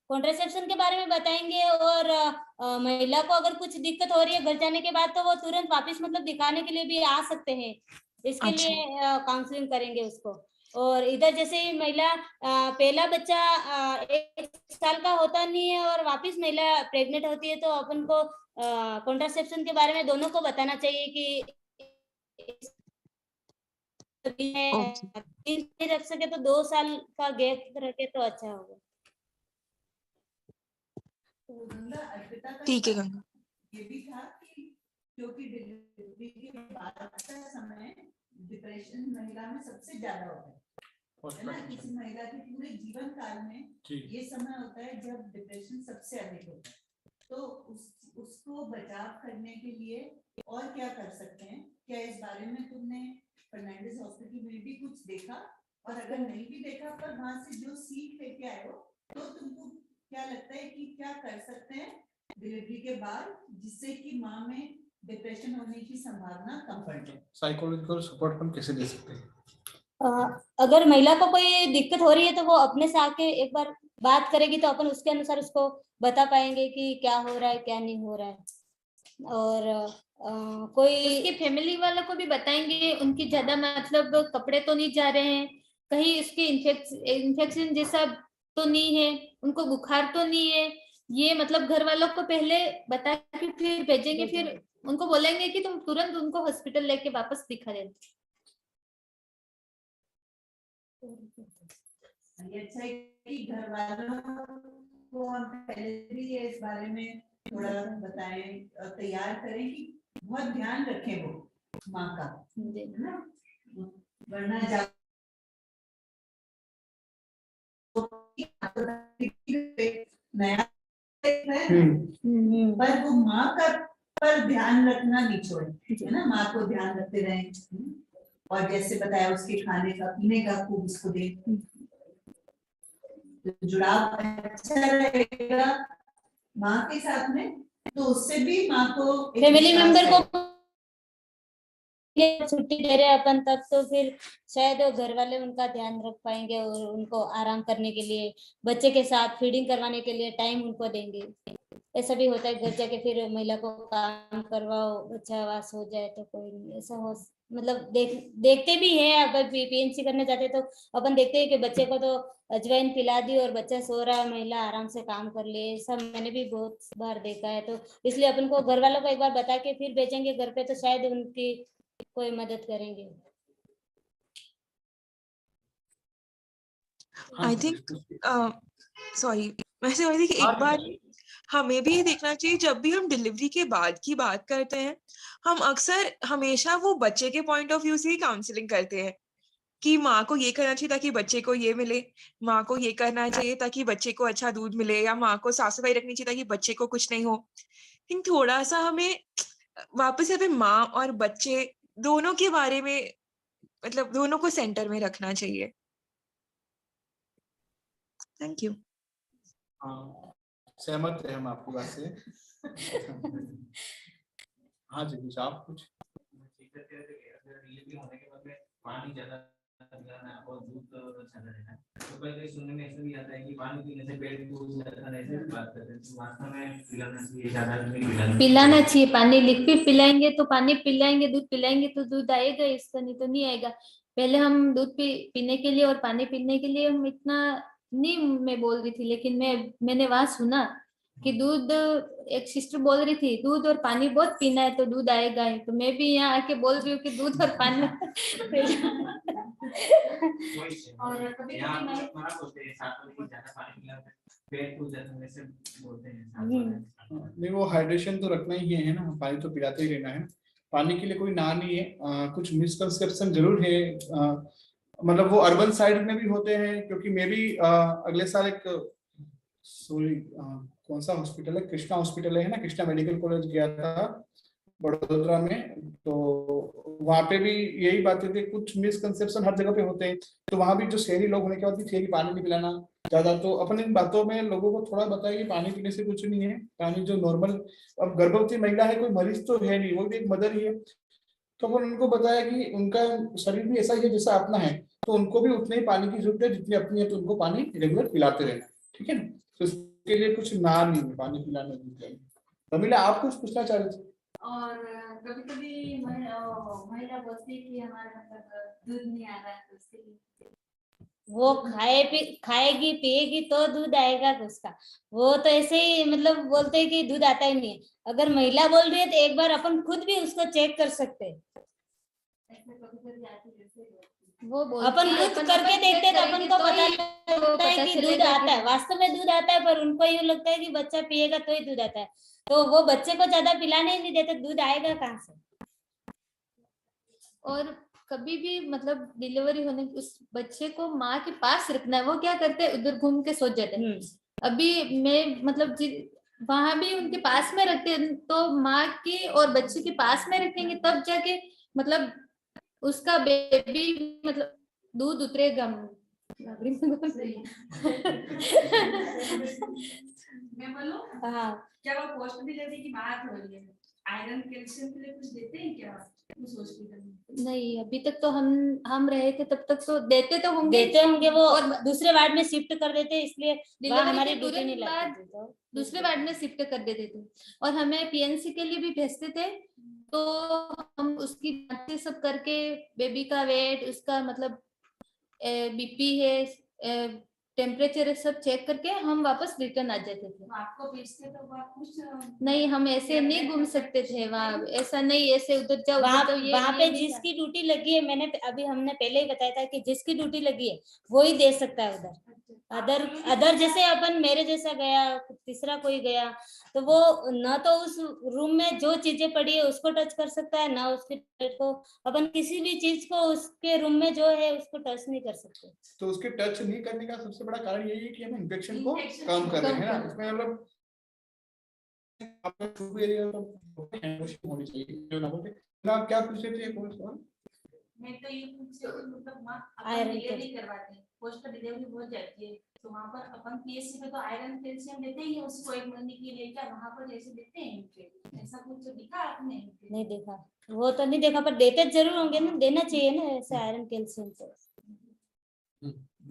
कॉन्ट्रासेप्शन के बारे में बताएंगे, और महिला को अगर कुछ दिक्कत हो रही है घर जाने के बाद तो वो तुरंत वापस मतलब दिखाने के लिए भी आ सकते हैं, इसके लिए काउंसलिंग करेंगे उसको। और इधर जैसे महिला पहला बच्चा 1 साल का होता नहीं है और वापस महिला प्रेग्नेंट होती है तो अपन को कॉन्ट्रासेप्शन के बारे में दोनों को बताना चाहिए कि रख सके तो 2 साल का गैप रखे तो अच्छा होगा। तो गंगा, अर्पिता का ठीक है गंगा। ये भी था कि क्योंकि डिलीवरी के बाद का समय डिप्रेशन महिला में सबसे ज्यादा होता है ना, किसी महिला के पूरे जीवन काल में ये समय होता है जब डिप्रेशन सबसे अधिक होता है। तो उसको बचाव करने के लिए और क्या कर सकते हैं? क्या इस बारे में तुमने फर्नांडिस हॉस्पिटल में भी कुछ देखा? और अगर नहीं भी देखा पर वहां से जो सीख लेके आए हो तो तुमको क्या लगता है कि क्या कर सकते हैं डिलीवरी के बाद जिससे कि माँ में डिप्रेशन होने की संभावना कम बढ़ जाए? साइकोलॉजिकल सपोर्ट हम कैसे दे सकते हैं? अगर महिला को कोई दिक्कत हो रही है तो वो अपने से आके एक बार बात करेगी तो अपन उसके अनुसार उसको बता पाएंगे कि क्या हो रहा है क्या नहीं हो रहा है। और कोई उसकी फैमिली वालों को भी बताएंगे, उनकी ज्यादा मतलब कपड़े तो नहीं जा रहे हैं, कहीं उसके इन्फेक्शन जैसा तो नहीं है, उनको बुखार तो नहीं है, ये मतलब घर वालों को पहले बता के फिर भेजेंगे, फिर उनको बोलेंगे कि तुम तुरंत उनको हॉस्पिटल लेके वापस दिखा देना। अच्छा है कि घर वालों को हम पहले भी इस बारे में थोड़ा बताएं और तैयार करें कि बहुत ध्यान रखें वो माँ का, है ना, वरना नया पर वो माँ का पर ध्यान रखना नहीं छोड़े, है ना, माँ को ध्यान रखते रहें और जैसे बताया उसके खाने का पीने का खूब उसको दे, जुड़ाव अच्छा रहेगा माँ के साथ में, तो उससे भी माँ को फैमिली मेंबर को छुट्टी दे रहे अपन तब तो फिर शायद वो घर वाले उनका ध्यान रख पाएंगे और उनको आराम करने के लिए बच्चे के साथ फीडिंग करवाने के लिए टाइम उनको देंगे। ऐसा भी होता है घर जाके फिर महिला को काम करवाओ, बच्चा वास हो जाए तो कोई नहीं, ऐसा हो मतलब देखते भी हैं। अगर पीएनसी करने जाते तो अपन देखते हैं कि बच्चे को तो अजवाइन पिला दी और बच्चा सो रहा है, महिला आराम से काम कर ले, सब मैंने भी बहुत बार देखा है। तो इसलिए अपन को घर वालों को एक बार बता के फिर भेजेंगे घर पे तो शायद उनकी कोई मदद करेंगे। आई थिंक सॉरी मैं से कि एक बार हमें भी ये देखना चाहिए जब भी हम डिलीवरी के बाद की बात करते हैं, हम अक्सर हमेशा वो बच्चे के पॉइंट ऑफ व्यू से ही काउंसलिंग करते हैं कि माँ को ये करना चाहिए ताकि बच्चे को ये मिले, माँ को ये करना चाहिए ताकि बच्चे को अच्छा दूध मिले, या माँ को साफ सफाई रखनी चाहिए ताकि बच्चे को कुछ नहीं हो। लेकिन थोड़ा सा हमें वापस से माँ और बच्चे दोनों के बारे में मतलब दोनों को सेंटर में रखना चाहिए। Thank you. हाँ, सहमत है हम आपकी बात से। हाँ जी, कुछ आप कुछ होने के बाद में पानी ज्यादा पिलाना और दूध ज्यादा देना, तो कई सुनने में ऐसा भी आता है कि पानी पीने से पेट फूल जाता है, ऐसे भी बात करते हैं, तो वास्तव में पिलाना चाहिए, ज्यादा नहीं पिलाना चाहिए। पानी लिक्विड पिलाएंगे तो पानी पिलाएंगे, दूध पिलाएंगे तो दूध आएगा इसका, नहीं तो नहीं आएगा। पहले हम दूध पीने के लिए और पानी पीने के लिए हम इतना नहीं मैं बोल रही थी, लेकिन मैंने वहां सुना कि दूध, एक सिस्टर बोल रही थी दूध और पानी बहुत पीना है तो दूध आएगा ही, तो मैं भी यहाँ आके बोल रही हूँ कि दूध और पानी और कभी पेट फूल जाता है ऐसे बोलते हैं। नहीं, वो हाइड्रेशन तो रखना ही है ना, पानी तो पिलाते ही रहना है, पानी के लिए कोई ना नहीं है। कुछ मिसकंसेप्शन जरूर है, मतलब वो अर्बन साइड में भी होते हैं, क्योंकि मैं भी अगले साल एक कौन सा हॉस्पिटल है, कृष्णा हॉस्पिटल है ना, कृष्णा मेडिकल कॉलेज गया था बड़ोदरा में, तो वहां पे भी यही बातें थी, कुछ मिसकंसेप्शन हर जगह पे होते हैं। तो वहां भी जो शहरी लोग होने के बाद भी थे कि पानी नहीं पिलाना ज्यादा, तो अपने इन बातों में लोगों को थोड़ा बताया कि पानी पीने से कुछ नहीं है, पानी जो नॉर्मल, अब गर्भवती महिला है, कोई मरीज तो है नहीं, वो भी एक मदर ही है, तो अपन उनको बताया कि उनका शरीर भी ऐसा ही है जैसा अपना है, तो उनको भी उतने ही पानी की जरूरत है जितनी अपनी है, तो उनको पानी रेगुलर पिलाते रहना, ठीक है ना। तो इसके लिए कुछ ना नहीं है पानी पिलाने के। रमीला, आप कुछ पूछना चाह रहे थे? और कभी कभी महिला बोलती है कि हमारा मतलब दूध नहीं आ रहा है, तो उसके लिए वो खाएगी पिएगी तो दूध आएगा उसका, वो तो ऐसे ही मतलब बोलते हैं कि दूध आता ही नहीं है। अगर महिला बोल रही है तो एक बार अपन खुद भी उसको चेक कर सकते हैं। ऐसे कभी डिलीवरी आती है वैसे ही होती है। वो अपन खुद करके देखते हैं तो अपन को पता लगता है कि दूध आता है, वास्तव में दूध आता है, पर उनको यूँ लगता है कि बच्चा पिएगा तो ही दूध आता है, तो वो बच्चे को ज्यादा पिलाने ही नहीं देते, दूध आएगा कहाँ से। और कभी भी मतलब डिलीवरी होने उस बच्चे को माँ के पास रखना है, वो क्या करते हैं उधर घूम के सो जाते हैं। अभी मैं मतलब वहां भी उनके पास में रखते हैं, तो माँ के और बच्चे के पास में रखेंगे तब जाके मतलब उसका बेबी मतलब दूध उतरेगा। मैं बोलूं, हाँ, क्या वो पोस्ट डिलीवरी की बात हो रही है, आयरन कैल्शियम के लिए कुछ देते हैं क्या उस हॉस्पिटल में? नहीं, अभी तक तो हम रहे थे तब तक तो देते होंगे वो और दूसरे वार्ड में शिफ्ट कर देते, इसलिए वहाँ हमारी ड्यूटी नहीं लगती, तो दूसरे वार्ड में शिफ्ट कर देते थे और हमें पीएनसी के लिए भी भेजते थे, तो हम उसकी जांचें सब करके बेबी का वेट, उसका मतलब बीपी है, टेम्परेचर है, सब चेक करके हम वापस रिटर्न आ जाते थे। आपको भेजते तो आप कुछ नहीं, हम ऐसे नहीं घूम सकते थे वहाँ, ऐसा नहीं ऐसे उधर जाओ वहाँ पे जिसकी ड्यूटी लगी है, हमने पहले ही बताया था कि जिसकी ड्यूटी लगी है वो ही दे सकता है उधर। अदर जैसे अपन मेरे जैसा गया, तीसरा कोई गया, तो वो न तो उस रूम में जो चीजें पड़ी है उसको टच कर सकता है, ना उसके को अपन किसी भी चीज को उसके रूम में जो है उसको टच नहीं कर सकते। तो उसके टच नहीं करने का सबसे बड़ा कारण यही है कि हम इन्फेक्शन को कम कर रहे हैं ना, इसमें मतलब होनी चाहिए जो ना बोले ना। आप क्या पूछे थे कौन सवाल? मैं तो ये पूछ रही हूँ, मतलब माँ आयरन डिलीवरी करवाते हैं, पोस्ट डिलीवरी हो जाती है, तो वहाँ पर अपन पीएससी में तो आयरन कैल्शियम देते ही हैं उसको 1 महीने के लिए, क्या वहाँ पर जैसे देते हैं? ऐसा कुछ दिखा आपने? नहीं देखा, वो तो नहीं देखा, पर देते जरूर होंगे ना, देना चाहिए ना ऐसे आयरन कैल्शियम तो।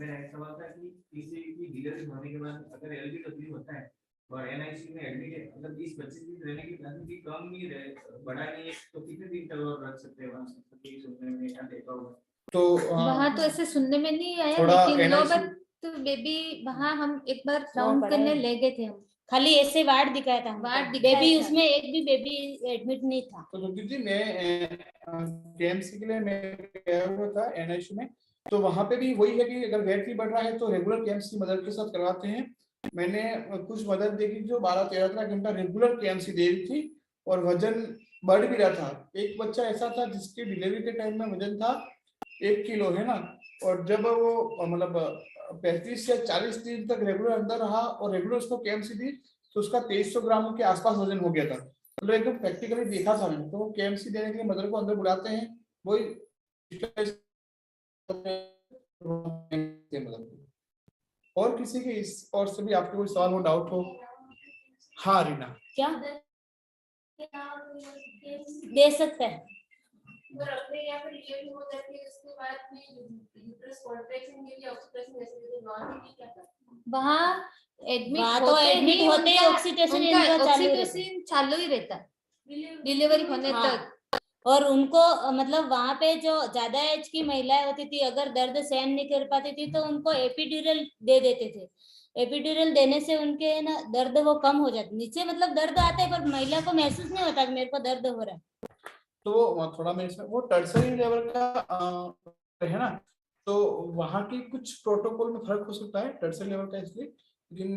मेरा एक सवाल था कि किसी की डिलीवरी होने के बाद अगर एलबीडब्ल्यू होता है और एनआईसीयू में एडमिट है, मतलब 20-25 दिन रहने की चांसेस कम नहीं रहे, बड़ा नहीं है, तो कितने दिन तक और रख सकते हैं वहाँ से? सुनने में क्या देखा होगा तो वहाँ तो ऐसे सुनने में नहीं आया, थोड़ा लेकिन लो NICU तो बेबी वहाँ हम एक बार राउंड करने ले गए थे, हम खाली ऐसे वार्ड दिखाया था, वार्ड दिखाया बेबी था। उसमें एक भी बेबी एडमिट नहीं था। तो ज्योति जी, मैं केएमसी के लिए मैं गया हुआ था एनआईसीयू में, तो वहां पे भी वही है कि अगर वेट भी बढ़ रहा है तो रेगुलर केएमसी मदर के साथ करवाते हैं। मैंने कुछ मदर देखी जो 12-13 घंटा रेगुलर केएमसी दे रही थी और वजन बढ़ भी रहा था। एक बच्चा ऐसा था जिसकी डिलीवरी के टाइम में वजन था 1 किलो है ना, और जब वो मतलब 35 या 40 दिन तक रेगुलर अंदर रहा और रेगुलर उसको केएमसी दी तो उसका 2300 ग्राम के आसपास वजन हो गया था। मतलब एकदम प्रैक्टिकली देखा था मैंने। तो केएमसी देने के लिए मदर को अंदर बुलाते हैं, वही और किसी के इस और से भी आपको कोई सवाल हो, डाउट हो? हाँ रीना, क्या दे सकते हैं? अपने यहाँ पे डिलीवरी हो जाती है, उसके बाद में यूट्रस कॉन्ट्रैक्शन के लिए ऑक्सीटोसिन जैसे नॉर्मली क्या करते हैं? वहाँ एडमिट होते ही ऑक्सीटोसिन चालू ही रहता डिलीवरी होने तक। और उनको मतलब वहाँ पे जो ज्यादा एज की महिलाएं होती थी, अगर दर्द सहन नहीं कर पाती थी तो उनको एपिड्यूरल दे देते थे। एपिड्यूरल देने से उनके ना दर्द वो कम हो जाते, नीचे मतलब दर्द आता है पर महिला को महसूस नहीं होता कि मेरे को दर्द हो रहा है। तो थोड़ा मैं इसमें वो टर्सरी लेवल का है ना, तो वहाँ की कुछ प्रोटोकॉल में फर्क हो सकता है टर्सरी लेवल का, इसलिए। लेकिन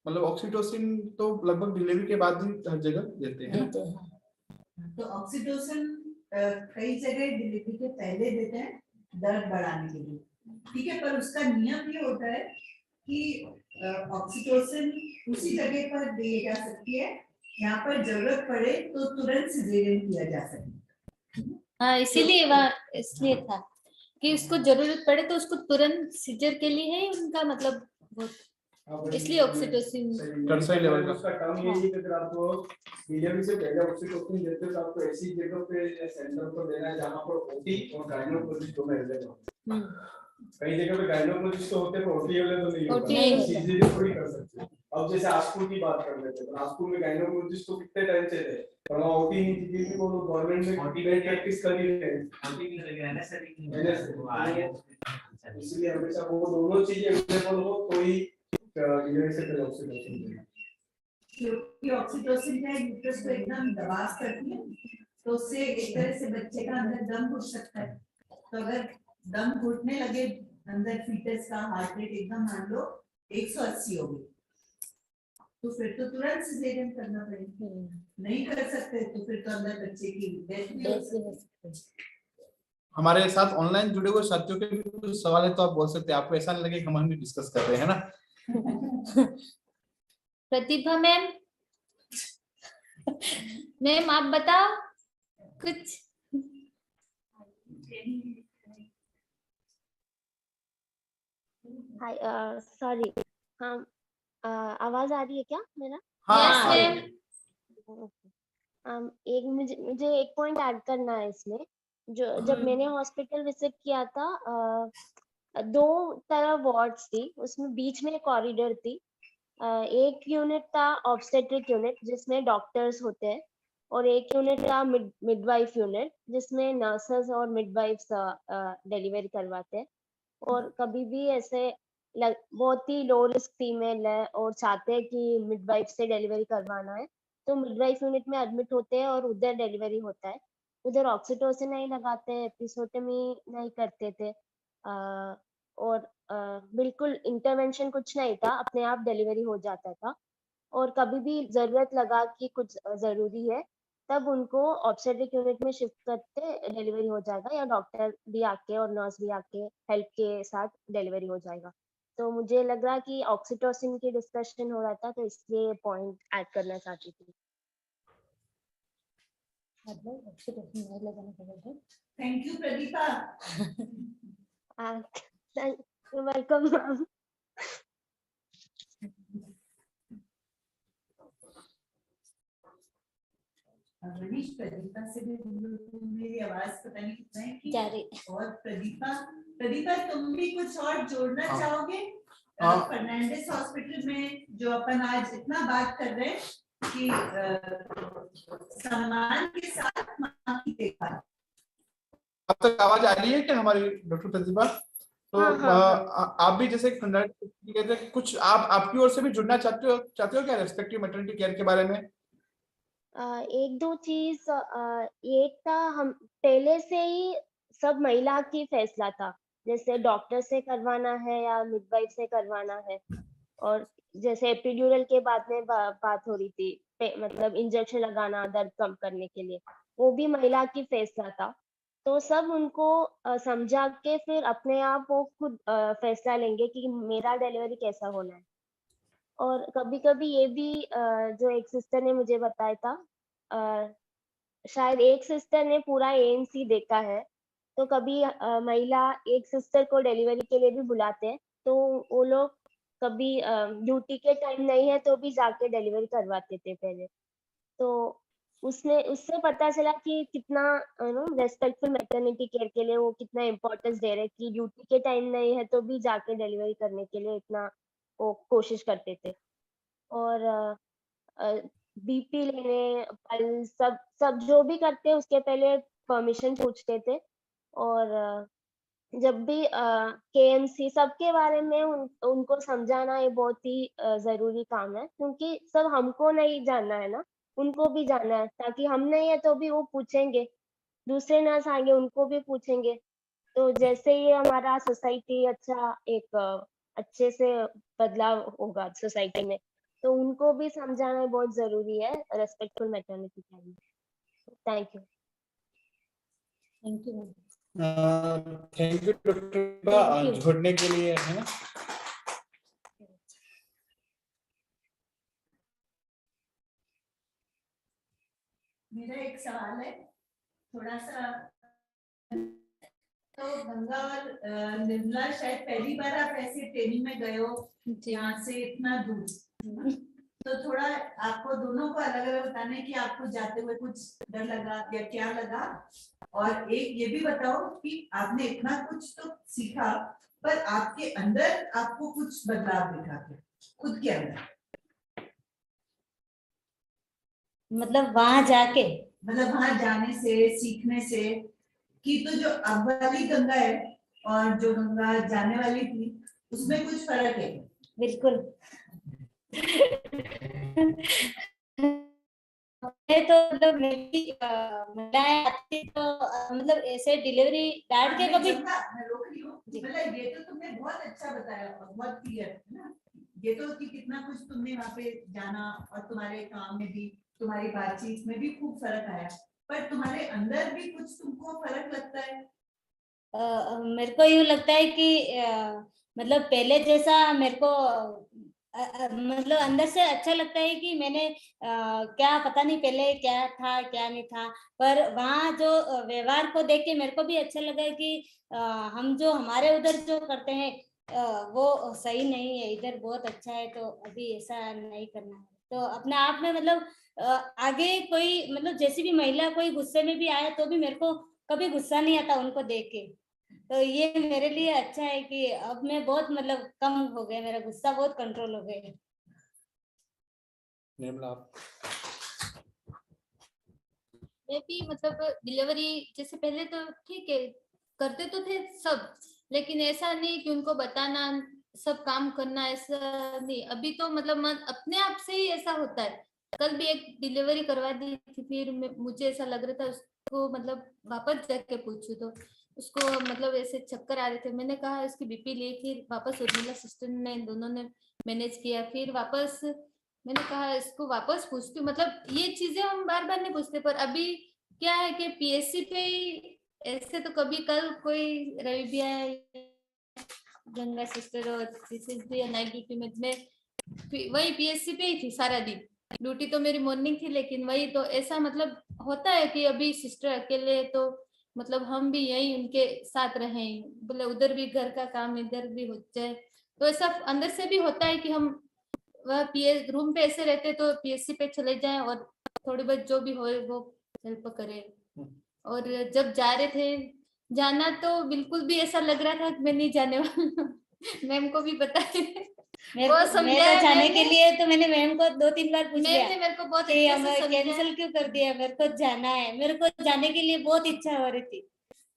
मतलब ऑक्सीटोसिन तो लगभग डिलीवरी के बाद ही हर जगह देते हैं। तो ऑक्सीटोसिन कई जगह डिलीवरी के पहले देते हैं दर्द बढ़ाने के लिए, ठीक है, पर उसका नियम ये होता है कि ऑक्सीटोसिन उसी जगह पर दी जा सकती है यहाँ पर जरूरत पड़े तो तुरंत सिजेरियन किया जा सकता है। हाँ, इसीलिए वहाँ इसलिए था कि उसको जरूरत पड़े तो उसको तुरंत सीजर के लिए है उनका मतलब वो, इसलिए ऑक्सीटोसिन टर्सरी लेवल का उसका टर्म यही है कि अगर आपको डिलीवरी से पहले ऑक्सीटोसिन देते हैं तो आपको ऐसी जगह पे सेंटर पर देना है जहाँ पर ओटी और गायनोकोलॉजिस्ट दोनों अवेलेबल होते हैं। कई जगह पे गायनोकोलॉजिस्ट होते हैं पर ओटी अवेलेबल नहीं होता, सीजरियन थोड़ी कर सकते हैं। अब जैसे आसपुर की बात कर लेते हैं, आसपुर में गायनोकोलॉजिस्ट तो कितने टाइम से थे पर वहाँ ओटी नहीं थी, क्योंकि वो गवर्नमेंट में ओटी में प्रैक्टिस कर रही है, इसलिए हमेशा वो दोनों चीजें अवेलेबल हो तो ही डिलीवरी से पहले ऑक्सीटोसिन देना। क्योंकि ऑक्सीटोसिन क्या है, यूट्रस को एकदम दबाव करती है तो उससे एक तरह से बच्चे का अंदर दम घुस सकता है, तो अगर दम घुटने लगे अंदर फीटस का हार्ट रेट एकदम मान लो 180 हो गई, तो फिर तो तुरंत सिजेरियन करना पड़ेगा। नहीं कर सकते तो फिर तो अंदर बच्चे की डेथ भी हो सकती है। हमारे साथ ऑनलाइन जुड़े हुए साथियों के भी कुछ सवाल है तो आप बोल सकते हैं, आपको ऐसा नहीं लगे हम भी डिस्कस कर रहे हैं ना। प्रतिभा मैम, मैम आप बताओ कुछ। हाय, सॉरी, हाँ, आवाज आ रही है क्या मेरा? हाँ एक मुझे एक पॉइंट ऐड करना है इसमें। जब मैंने हॉस्पिटल विजिट किया था, दो तरह वार्ड्स थी, उसमें बीच में कॉरिडोर थी। एक यूनिट था ऑब्स्टेट्रिक यूनिट जिसमें डॉक्टर्स होते हैं, और एक यूनिट था मिडवाइफ यूनिट जिसमें नर्सेस और मिडवाइफ्स डिलीवरी करवाते हैं। और कभी भी ऐसे बहुत ही लो रिस्क फीमेल है और चाहते हैं कि मिडवाइफ से डिलीवरी करवाना है, तो मिडवाइफ यूनिट में एडमिट होते हैं और उधर डिलीवरी होता है। उधर ऑक्सीटोसिन नहीं लगाते, एपिसोटमी नहीं करते थे, और बिल्कुल इंटरवेंशन कुछ नहीं था, अपने आप डिलीवरी हो जाता था। और कभी भी जरूरत लगा कि कुछ जरूरी है, तब उनको ऑब्स्टेट्रिक यूनिट में शिफ्ट करते डिलीवरी हो जाएगा, या डॉक्टर भी आके और नर्स भी आके हेल्प के साथ डिलीवरी हो जाएगा। तो मुझे लग रहा कि ऑक्सीटोसिन की डिस्कशन हो रहा था, तो इसलिए पॉइंट ऐड करना चाहती थी। Thank you Pradeepa. Welcome ma'am. Manish, Pradeepa से भी मेरी आवाज पता नहीं कितना है कि जा रही। और प्रदीपा तुम भी कुछ और जोड़ना चाहोगे? फर्नांडिस हॉस्पिटल में जो अपन आज इतना बात कर रहे हैं कि सम्मान के साथ मां की देखभाल। अब तक आवाज आ रही है क्या हमारी डॉक्टर प्रतिभा? तो आप भी जैसे कहते हैं कुछ आप आपकी ओर से भी जुड़ना चाहते हो क्या रेस्पेक्टिव मैटरनिटी केयर के बारे में? एक दो चीज, एक था, हम पहले से ही सब महिला की फैसला था, जैसे डॉक्टर से करवाना है या मिडवाइफ से करवाना है। और जैसे एपिड्यूरल के बाद में बात हो रही थी, मतलब इंजेक्शन लगाना दर्द कम करने के लिए, वो भी महिला की फैसला था। तो सब उनको समझा के फिर अपने आप वो खुद फैसला लेंगे कि मेरा डिलीवरी कैसा होना है। और कभी कभी ये भी जो एक सिस्टर ने मुझे बताया था, शायद एक सिस्टर ने पूरा एएनसी देखा है, तो कभी महिला एक सिस्टर को डिलीवरी के लिए भी बुलाते हैं, तो वो लोग कभी ड्यूटी के टाइम नहीं है तो भी जाके डिलीवरी करवाते थे पहले। तो उससे पता चला कि कितना रेस्पेक्टफुल मैटरनिटी केयर के लिए वो कितना इम्पोर्टेंस दे रहे हैं, कि ड्यूटी के टाइम नहीं है तो भी जाके डिलीवरी करने के लिए इतना वो कोशिश करते थे। और बीपी लेने, पल्स, सब जो भी करते उसके पहले परमिशन पूछते थे। और जब भी केएमसी सबके बारे में उनको समझाना ये बहुत ही जरूरी काम है, क्योंकि सब हमको नहीं जानना है ना, उनको भी जानना है, ताकि हम नहीं है तो भी वो पूछेंगे, दूसरे नर्स आएंगे उनको भी पूछेंगे। तो जैसे ही हमारा सोसाइटी अच्छा एक अच्छे से बदलाव होगा सोसाइटी में, तो उनको भी समझाना बहुत जरूरी है रेस्पेक्टफुल मैटरनिटी के लिए। Thank you. Thank you. Thank you doctor जोड़ने के लिए, है ना। मेरा एक सवाल है थोड़ा सा, तो गंगा और निर्मला शायद पहली बार आप ऐसे ट्रेनिंग में गए हो यहाँ से इतना दूर, तो थोड़ा आपको दोनों को अलग अलग बताना है कि आपको जाते हुए कुछ डर लगा या क्या लगा। और एक ये भी बताओ कि आपने इतना कुछ तो सीखा, पर आपके अंदर आपको कुछ बदलाव दिखा क्या खुद के अंदर? मतलब वहां जाके, मतलब वहां जाने से, सीखने से, कि तो जो अब वाली गंगा है और जो गंगा जाने वाली थी उसमें कुछ फर्क है? बिल्कुल। तो मतलब मेरी महिलाएं आती तो मतलब ऐसे डिलीवरी डांट के कभी मैं रोक रही हूँ, मतलब ये तो तुमने बहुत अच्छा बताया और बहुत क्लियर है ना, ये तो कि कितना कुछ तुमने वहाँ पे जाना और तुम्हारे काम में भी, तुम्हारी बातचीत में भी खूब फर्क आया, पर तुम्हारे अंदर भी कुछ तुमको फर्क लगता है? मेरे को यूँ लगता है कि मतलब पहले जैसा मेरे को मतलब अंदर से अच्छा लगता है कि मैंने क्या पता नहीं पहले क्या था क्या नहीं था, पर वहाँ जो व्यवहार को देख के मेरे को भी अच्छा लगा कि हम जो हमारे उधर जो करते हैं वो सही नहीं है, इधर बहुत अच्छा है, तो अभी ऐसा नहीं करना है। तो अपने आप में मतलब आगे कोई मतलब जैसी भी महिला कोई गुस्से में भी आए तो भी मेरे को कभी गुस्सा नहीं आता उनको देख के, तो ये मेरे लिए अच्छा है कि अब मैं बहुत मतलब कम हो गया, मेरा गुस्सा बहुत कंट्रोल हो गया है। निर्मला, मैं भी मतलब डिलीवरी जैसे पहले तो ठीक है करते तो थे सब, लेकिन ऐसा नहीं कि उनको बताना सब काम करना, ऐसा नहीं। अभी तो मतलब मन अपने आप से ही ऐसा होता है। कल भी एक डिलीवरी करवा दी थी, फिर मुझे ऐसा लग रहा था उसको मतलब वापस जाके पूछूं तो उसको मतलब ऐसे चक्कर आ रहे थे। मैंने कहा इसकी बीपी ली, फिर वापस उर्मिला सिस्टर ने दोनों ने मैनेज किया, फिर वापस मैंने कहा इसको वापस पूछती हूँ। मतलब ये चीजें हम बार बार नहीं पूछते, पर अभी क्या है कि पीएससी पे ही ऐसे तो कभी कल कोई रवि भैया, गंगा सिस्टर और नाइट ड्यूटी में मैं वही पीएससी पे ही थी सारा दिन। ड्यूटी तो मेरी मॉर्निंग थी, लेकिन वही तो ऐसा मतलब होता है कि अभी सिस्टर अकेले तो मतलब हम भी यही उनके साथ रहें, बोले उधर भी घर का काम इधर भी हो जाए, तो ऐसा अंदर से भी होता है कि हम वह पीएस रूम पे ऐसे रहते तो पीएससी पे चले जाएं और थोड़ी बहुत जो भी हो वो हेल्प करें। और जब जा रहे थे जाना तो बिल्कुल भी ऐसा लग रहा था कि मैं नहीं जाने वाला। मैम को भी पता है, वो समझाया मैं जाने मैम के ने। लिए तो मैंने मैम को 2-3 बार पूछ लिया मैम ने मेरे को बहुत कि अच्छे हम से समझाया। कैंसिल क्यों कर दिया, मेरे को जाना है, मेरे को जाने के लिए बहुत इच्छा हो रही थी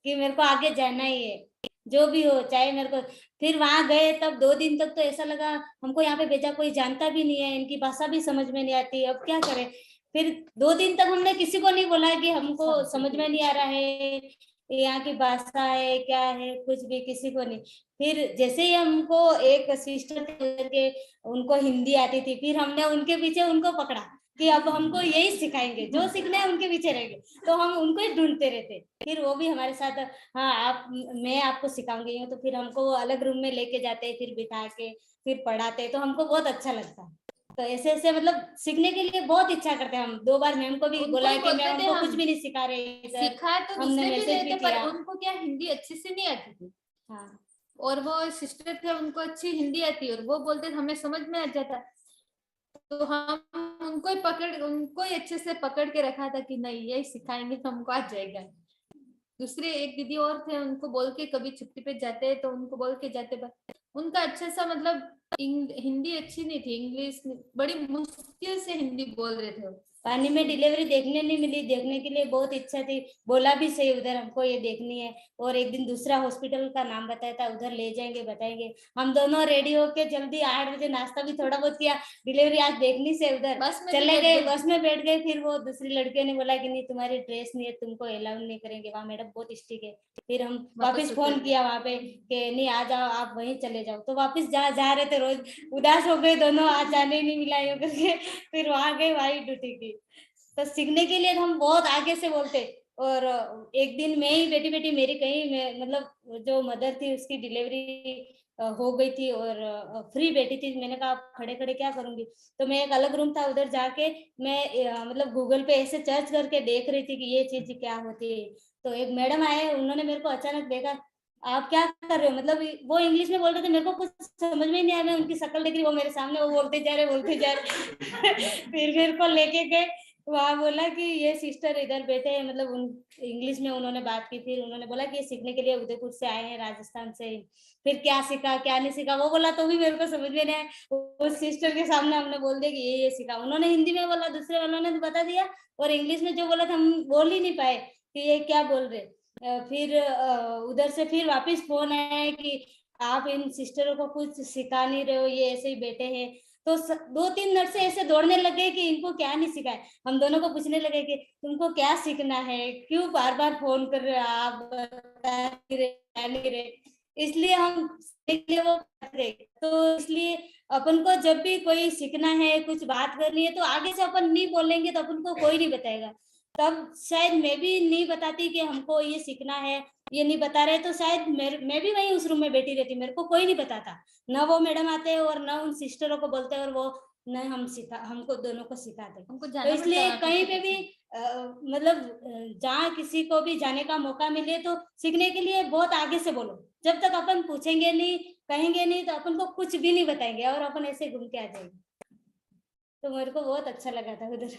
कि मेरे को आगे जाना ही है, जो भी हो चाहे मेरे को। फिर वहां गए तब 2 दिन तक तो ऐसा लगा हमको यहाँ पे भेजा, कोई जानता भी नहीं है, इनकी भाषा भी समझ में नहीं आती, अब क्या करें। फिर 2 दिन तक हमने किसी को नहीं बोला कि हमको समझ में नहीं आ रहा है यहाँ की भाषा है क्या है, कुछ भी किसी को नहीं। फिर जैसे ही हमको एक सिस्टर के उनको हिंदी आती थी, फिर हमने उनके पीछे उनको पकड़ा कि अब हमको यही सिखाएंगे, जो सीखना है उनके पीछे रहेंगे, तो हम उनको ही ढूंढते रहते। फिर वो भी हमारे साथ हाँ आप मैं आपको सिखाऊंगी, तो फिर हमको वो अलग रूम में लेके जाते, फिर बिठा के फिर पढ़ाते, तो हमको बहुत अच्छा लगता। तो ऐसे ऐसे मतलब सीखने के लिए बहुत इच्छा करते हैं हम। 2 बार मैम को भी उनको बोला ही कि बोलते मैम थे हमको हम, कुछ भी नहीं सिखा रहे इधर, सिखा तो हमने दूसरे भी मैसेज रहे भी थे पर किया। उनको क्या हिंदी अच्छे से नहीं आती थी। हाँ और वो सिस्टर थे उनको अच्छी हिंदी आती और वो बोलते थे हमें समझ में आ जाता, तो हम उनको ही अच्छे से पकड़ के रखा था कि नहीं यही सिखाएंगे तो हमको आ जाएगा। दूसरे एक दीदी और थे, उनको बोल के कभी छुट्टी पे जाते हैं तो उनको बोल के जाते, पर उनका अच्छा सा मतलब हिंदी अच्छी नहीं थी, इंग्लिश बड़ी मुश्किल से हिंदी बोल रहे थे। पानी में डिलीवरी देखने नहीं मिली, देखने के लिए बहुत इच्छा थी, बोला भी सही उधर हमको ये देखनी है, और एक दिन दूसरा हॉस्पिटल का नाम बताया था, उधर ले जाएंगे बताएंगे। हम दोनों रेडी होके जल्दी 8 बजे नाश्ता भी थोड़ा बहुत किया, डिलीवरी आज देखनी से उधर बस में चले बैठ गए, गए। बस में बैठ गए। फिर वो दूसरी लड़कियों ने बोला कि नहीं तुम्हारी ड्रेस नहीं है, तुमको अलाउ नहीं करेंगे, वहाँ मैडम बहुत स्ट्रिक्ट है। फिर हम वापस फोन किया वहां पे कि नहीं आ जाओ आप वहीं चले जाओ, तो वापस जा रहे थे, रोज उदास हो गए दोनों, आज जाने नहीं मिला ये करके फिर वहां गए, वहीं ड्यूटी की। तो सीखने के लिए हम बहुत आगे से बोलते। और एक दिन में ही बेटी बेटी मेरी कहीं मैं मतलब जो मदर थी उसकी डिलीवरी हो गई थी और फ्री बैठी थी, मैंने कहा खड़े खड़े क्या करूंगी, तो मैं एक अलग रूम था उधर जाके मैं मतलब गूगल पे ऐसे सर्च करके देख रही थी कि ये चीज क्या होती है। तो एक मैडम आए, उन्होंने मेरे को अचानक देखा, आप क्या कर रहे हो, मतलब वो इंग्लिश में बोल रहे थे, मेरे को कुछ समझ में नहीं आया, मैं उनकी शक्ल देख रही, वो मेरे सामने वो बोलते जा रहे फिर मेरे को लेके गए वहां, बोला कि ये सिस्टर इधर बैठे हैं, मतलब उन इंग्लिश में उन्होंने बात की, फिर उन्होंने बोला कि ये सीखने के लिए उदयपुर से आए हैं, राजस्थान से। फिर क्या सीखा क्या नहीं सीखा वो बोला, तो भी मेरे को समझ में नहीं आया। उस सिस्टर के सामने हमने बोल दिया कि ये सीखा, उन्होंने हिंदी में बोला, दूसरे वालों ने बता दिया, और इंग्लिश में जो बोला था हम बोल ही नहीं पाए कि ये क्या बोल रहे। फिर उधर से फिर वापस फोन आया कि आप इन सिस्टरों को कुछ सिखा नहीं रहे हो, ये ऐसे ही बैठे हैं। तो 2-3 नर्सें ऐसे दौड़ने लगे कि इनको क्या नहीं सिखाया। हम दोनों को पूछने लगे कि तुमको क्या सीखना है, क्यों बार बार फोन कर रहे हो आप, बता नहीं रहे। इसलिए हम वो करते। तो इसलिए अपन को जब भी कोई सीखना है, कुछ बात करनी है, तो आगे से अपन नहीं बोलेंगे तो अपन को कोई नहीं बताएगा। तब शायद मैं भी नहीं बताती कि हमको ये सीखना है, ये नहीं बता रहे, तो शायद मैं भी वहीं उस रूम में बैठी रहती, मेरे को कोई नहीं बताता। ना वो मैडम आते और ना उन सिस्टरों को बोलते और वो न हमको दोनों को सिखाते। हमको तो इसलिए कहीं पे भी मतलब जहाँ किसी को भी जाने का मौका मिले तो सीखने के लिए बहुत आगे से बोलो। जब तक अपन पूछेंगे नहीं, कहेंगे नहीं, तो अपन को कुछ भी नहीं बताएंगे और अपन ऐसे घूम के आ जाएंगे। तो मेरे को बहुत अच्छा लगा था उधर।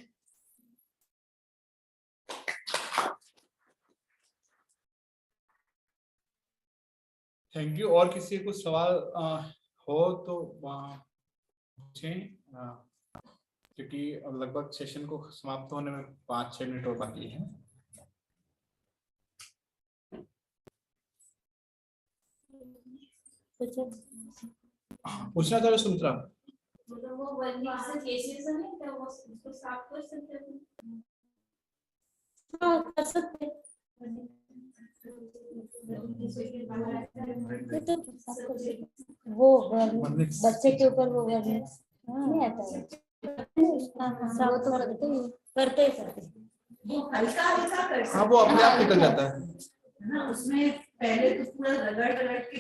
Thank you. और किसी को सवाल हो तो पूछें, क्योंकि लगभग सेशन को समाप्त होने में 5-6 मिनट और बाकी है। पूछना था सुमित्रा? वो वर्निंग से केसेस है तो वो उसको साफ कर सकते हैं। हाँ, कर सकते हैं। वो बच्चे के ऊपर वो नहीं आता है। वो तो करते वो हल्का हल्का कर हाँ, वो अपने आप निकल जाता है ना, उसमें पहले तो पूरा रगड़ के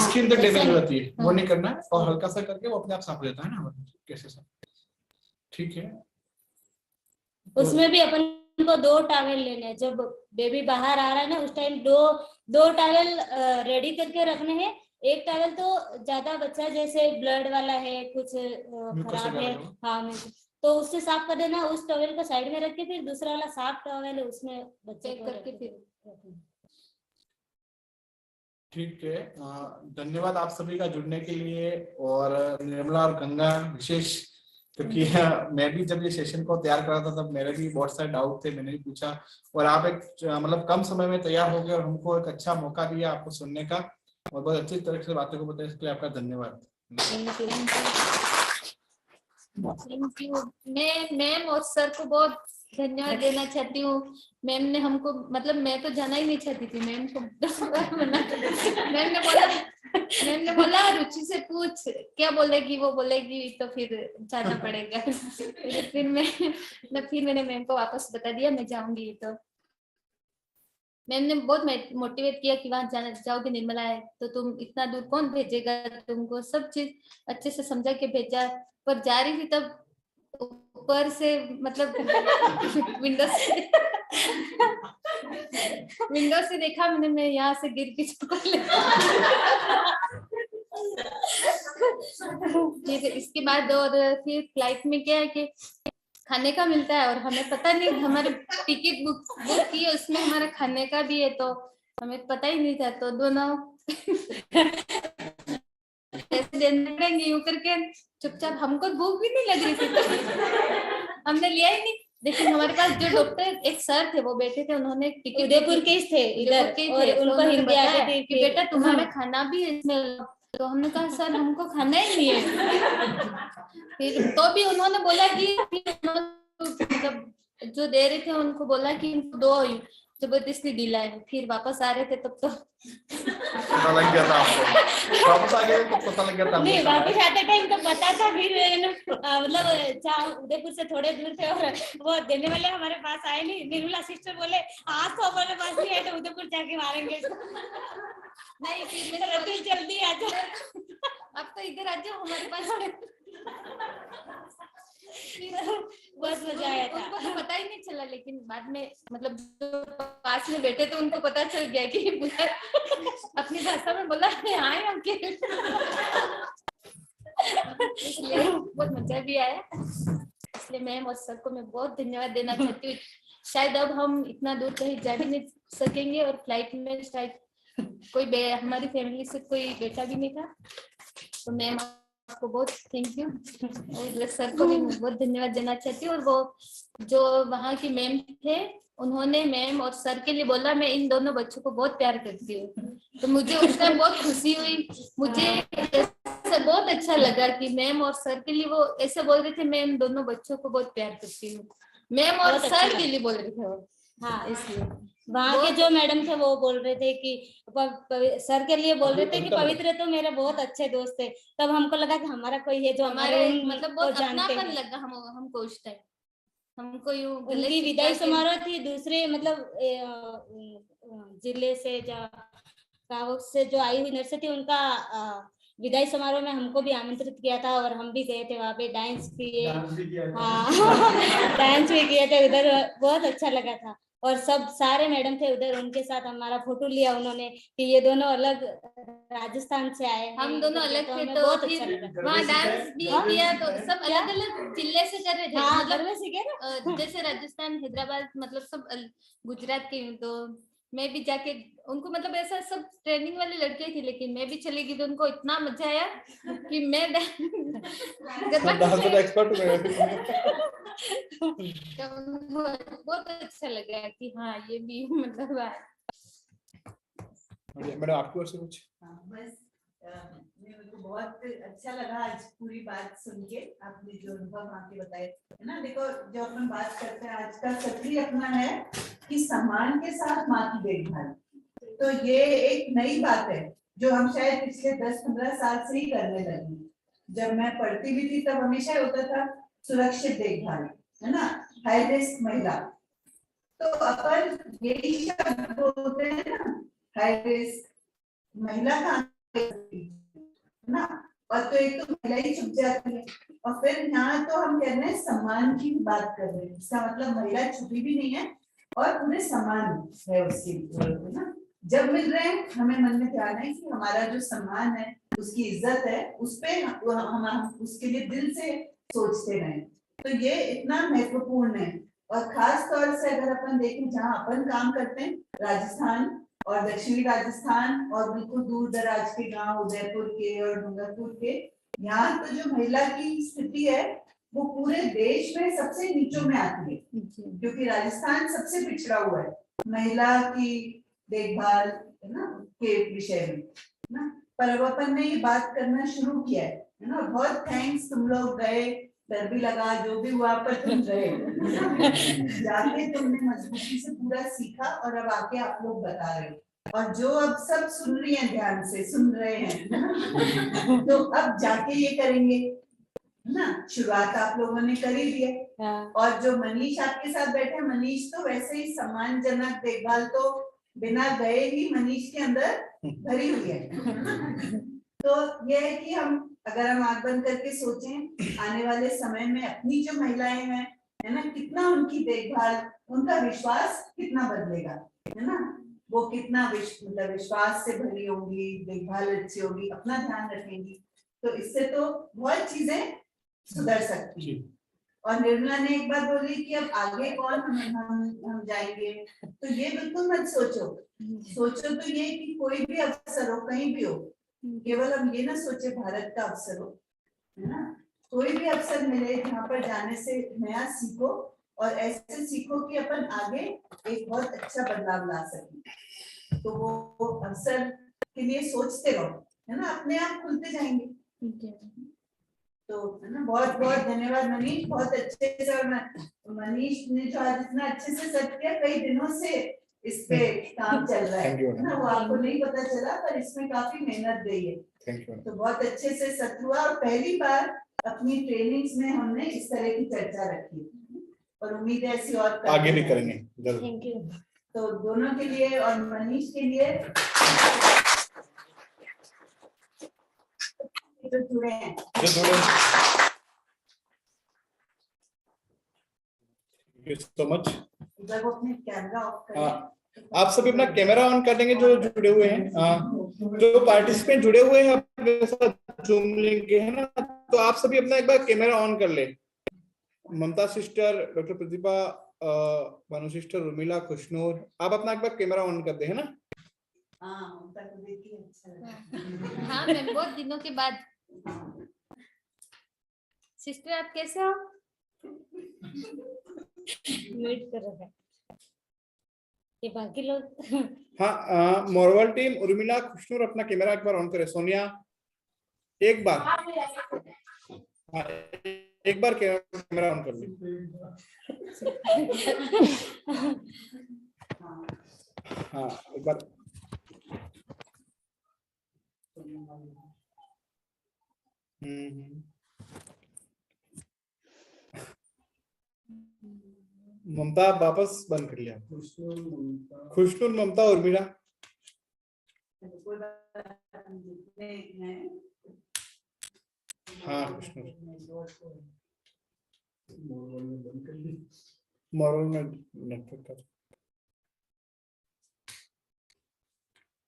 स्किन तो डैमेज हो जाती है, वो नहीं करना है, और हल्का सा करके वो अपने आप साफ हो जाता है ना, कैसे साफ। ठीक है। उसमें भी अपन को 2 टॉवेल लेने हैं। जब बेबी बाहर आ रहा है ना, उस टाइम 2 टॉवेल रेडी करके रखने हैं। एक टॉवेल तो ज्यादा बच्चा जैसे ब्लड वाला है, कुछ खराब है, हाँ, तो उससे साफ कर देना। उस टॉवेल को साइड में रख के फिर दूसरा वाला साफ टॉवेल है उसमें बच्चे करके फिर। ठीक है। धन्यवाद आप सभी का जुड़ने के लिए। और निर्मला और गंगा विशेष, क्योंकि मैं भी जब ये सेशन को तैयार कर रहा था तब मेरे भी बहुत सारे डाउट थे, मैंने भी पूछा, और आप एक मतलब कम समय में तैयार हो गए और हमको एक अच्छा मौका दिया आपको सुनने का, और बहुत अच्छी तरह से बातों को बताया, इसके लिए आपका धन्यवाद। Thank you. मैं मैम और सर को बहुत धन्यवाद देना चाहती हूँ। मैम ने हमको, मतलब मैं तो जाना ही नहीं चाहती थी, मैम को 10 बार मना। मैम ने बोला रुचि से पूछ क्या बोलेगी, वो बोलेगी तो फिर जाना पड़ेगा। फिर मैंने मैम को वापस बता दिया मैं जाऊंगी। तो मैम ने बहुत मोटिवेट किया कि वहां जाना जाओगे निर्मला है तो तुम इतना दूर कौन भेजेगा तुमको, सब चीज अच्छे से समझा के भेजा। पर जा रही थी तब ऊपर से मतलब विंडो से देखा मैंने, मैं यहाँ से गिर के फिर इसके बाद और फिर फ्लाइट में क्या है कि खाने का मिलता है और हमें पता नहीं, हमारे टिकट बुक की है उसमें हमारा खाने का भी है, तो हमें पता ही नहीं था। तो दोनों ऐसे देने पड़ेंगे यूं करके चुपचाप, हमको भूख भी नहीं लग रही थी तो हमने लिया ही नहीं। लेकिन हमारे पास जो डॉक्टर एक सर थे वो बैठे थे, उन्होंने टिकट उदयपुर के थे इधर और उनको हिंदी आती थी कि बेटा तुम्हारा खाना भी है इसमें। तो हमने कहा सर हमको खाना ही नहीं है। फिर तो भी उन्होंने बोला कि मतलब जो दे रहे थे उनको बोला कि इनको दो, जबरदस्ती दिलाए। फिर वापस आ रहे थे तब तो पता लग गया था आपको, वापस आ गए तो पता लग गया था। नहीं, वापस आते टाइम तो पता था। फिर मतलब उदयपुर से थोड़े दूर थे और वो देने वाले हमारे पास आए नहीं। निर्मला सिस्टर बोले आज तो हमारे पास नहीं है तो उदयपुर जाके मारेंगे नहीं। फिर मैं जल्दी आ जाओ, अब तो इधर आ जाओ हमारे पास। बहुत मजा आया था। उनको तो पता ही नहीं चला, लेकिन बाद में मतलब जो पास में बैठे थे उनको पता चल गया कि अपनी भाषा में बोला आए हम के। इसलिए बहुत मजा भी आया। इसलिए मैम और सर को मैं बहुत धन्यवाद देना चाहती हूँ। शायद अब हम इतना दूर कहीं जा भी नहीं सकेंगे और फ्लाइट में शायद कोई हमारी फैमिली से कोई बेटा भी नहीं था। तो मैम आपको बहुत थैंक यू, और सर को भी बहुत धन्यवाद देना चाहती हूँ। और वो जो वहाँ की मैम थे उन्होंने मैम और सर के लिए बोला मैं इन दोनों बच्चों को बहुत प्यार करती हूँ। तो मुझे उस टाइम बहुत खुशी हुई। मुझे अच्छा बहुत अच्छा लगा कि मैम और सर के लिए वो ऐसे बोल रहे थे, मैं इन दोनों बच्चों को बहुत प्यार करती हूँ, मैम और बहुत अच्छा सर लगा। के लिए बोल रहे थे वो। हाँ, इसलिए वहाँ के जो मैडम थे वो बोल रहे थे कि सर के लिए बोल रहे थे कि पवित्र तो मेरे बहुत अच्छे दोस्त थे। तब हमको लगा कि हमारा कोई है जो हमारे हमारे मतलब बहुत अपनापन लगा हमको उस टाइम। हमको यूं उनकी विदाई समारोह थी दूसरे मतलब जिले से से जो आई हुई नर्स थी, उनका विदाई समारोह में हमको भी आमंत्रित किया था और हम भी गए थे वहाँ पे, डांस किए। हाँ डांस भी किए थे उधर, बहुत अच्छा लगा था। और सब सारे मैडम थे उधर, उनके साथ हमारा फोटो लिया उन्होंने कि ये दोनों अलग राजस्थान से आए हैं। हम दोनों अलग थे हमें तो बहुत फिर अच्छा लगा। वहाँ डांस भी किया, तो सब अलग अलग जिले से कर रहे थे। हाँ, मतलब घर में सीखे ना। जैसे राजस्थान, हैदराबाद, मतलब सब गुजरात के हूँ, तो मैं भी जाके उनको मतलब ऐसा सब ट्रेनिंग वाली लड़कियां थी, लेकिन मैं भी चली गई तो उनको इतना मजा आया कि मैं एक्सपर्ट हो बहुत अच्छा लगा कि हाँ ये भी मतलब मैडम आपकी ओर से कुछ? बस मेरे को बहुत अच्छा लगा आज पूरी बात सुन के, आपने जो अनुभव वहाँ के बताए है ना। देखो जो अपन बात करते हैं आज का सक्रिय अपना है कि सम्मान के साथ माँ की देखभाल, तो ये एक नई बात है जो हम शायद पिछले 10-15 साल से ही करने लगे। जब मैं पढ़ती भी थी तब हमेशा होता था सुरक्षित देखभाल, है ना, हाई रिस्क महिला, तो अपन यही शब्द बोलते हैं ना, हाई रिस्क महिला का ना, और तो एक तो महिला ही छुप जाती है, और फिर यहाँ तो हम कह रहे हैं सम्मान की बात कर रहे हैं। इसका मतलब महिला छुपी भी नहीं है और पूरे सम्मान है उसके, है ना। जब मिल रहे हैं हमें मन में ध्यान है कि हमारा जो सम्मान है, उसकी इज्जत है, उस पे हम उसके लिए दिल से सोचते रहे, तो ये इतना महत्वपूर्ण है। और खास तौर से अगर अपन देखें जहाँ अपन काम करते हैं, राजस्थान और दक्षिणी राजस्थान और बिल्कुल दूर दराज के गांव उदयपुर के और डूंगरपुर के, यहाँ तो जो महिला की स्थिति है वो पूरे देश में सबसे नीचों में आती है, क्योंकि राजस्थान सबसे पिछड़ा हुआ है महिला की देखभाल, है ना, के विषय में, ना। पर अब अपन ने ये बात करना शुरू किया है ना। बहुत थैंक्स, तुम लोग गए, डर भी लगा, जो भी हुआ, पर तुम गए जाके तुमने मजबूती से पूरा सीखा और अब आके आप लोग बता रहे हो, और जो अब सब सुन रही हैं, ध्यान से सुन रहे हैं तो अब जाके ये करेंगे ना। शुरुआत आप लोगों ने कर ही दी है। और जो मनीष आपके साथ बैठे, मनीष तो वैसे ही सम्मानजनक देखभाल तो बिना गए ही मनीष के अंदर भरी हुई है। तो ये है कि हम अगर हम आंख बंद करके सोचें आने वाले समय में अपनी जो महिलाएं हैं, है ना, कितना उनकी देखभाल, उनका विश्वास कितना बदलेगा, है ना, वो कितना विश्वास से भरी होंगी, देखभाल अच्छी होगी, अपना ध्यान रखेंगी, तो इससे तो बहुत चीजें सुधर सकती हैं। और निर्मला ने एक बात बोली कि अब आगे कौन हम जाएंगे, तो ये बिल्कुल मत सोचो तो ये कि कोई भी अवसर हो, कहीं भी हो, केवल हम ये ना सोचे भारत का अवसर हो, है ना, कोई भी अवसर मिले जहाँ पर जाने से नया सीखो और ऐसे सीखो कि अपन आगे एक बहुत अच्छा बदलाव ला सके, तो वो अवसर के लिए सोचते रहो, है ना, अपने आप खुलते जाएंगे। तो है ना, बहुत बहुत धन्यवाद मनीष, बहुत अच्छे से। और मनीष ने जो आज इतना अच्छे से सेट किया, कई दिनों से इस पे काम चल रहा है ना, वो आपको नहीं पता चला, पर इसमें काफी मेहनत गई है, तो बहुत अच्छे से सत हुआ। और पहली बार अपनी ट्रेनिंग्स में हमने इस तरह की चर्चा रखी, और उम्मीद है ऐसी और आगे भी करेंगे। Thank you. तो दोनों के लिए और मनीष के लिए जो जुड़े हैं, so much। जब वो अपने कैमरा ऑफ करें, आप सभी अपना कैमरा ऑन कर देंगे जो जुड़े हुए हैं, जो पार्टिसिपेंट जुड़े हुए हैं अपने साथ जूम लिंक के, है ना, तो आप सभी अपना एक बार कैमरा ऑन कर ले। ममता सिस्टर, डॉक्टर प्रतिभा, भानु सिस्टर, उर्मिला, खुशनूर, आप अपना एक बार कैमरा ऑन कर दे, है ना। ममता को देख के अच्छा लगा। हाँ मैं बहुत दिनों के बाद। सिस्टर आप कैसे हो? वेट कर रहे हैं ये बाकी लोग। हाँ, मोरवल टीम, उर्मिला, खुशनूर अपना कैमरा एक बार ऑन करे। सोनिया एक बार, हाँ, एक बार कैमरा ऑन कर ली। हाँ एक बार। ममता वापस बंद कर लिया। खुशनूर, ममता और मीरा। हाँ खुशनूर, मॉरल में नेटवर्क का।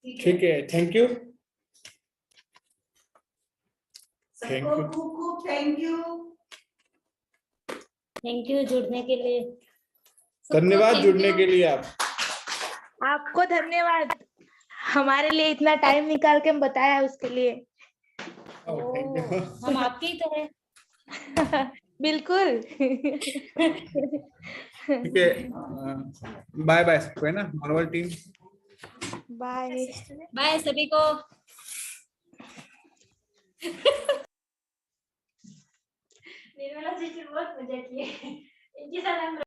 ठीक है, थैंक यू। सबको खूब खूब थैंक यू। थैंक यू जुड़ने के लिए। धन्यवाद जुड़ने के लिए। आपको धन्यवाद हमारे लिए इतना टाइम निकाल के बताया उसके लिए। हम आपके ही तो है। बिल्कुल। ठीक है, बाय बाय सबको, है ना, मार्वल टीम। बाय बाय सभी को। निर्मला जी बहुत मजा किए इनके साथ हम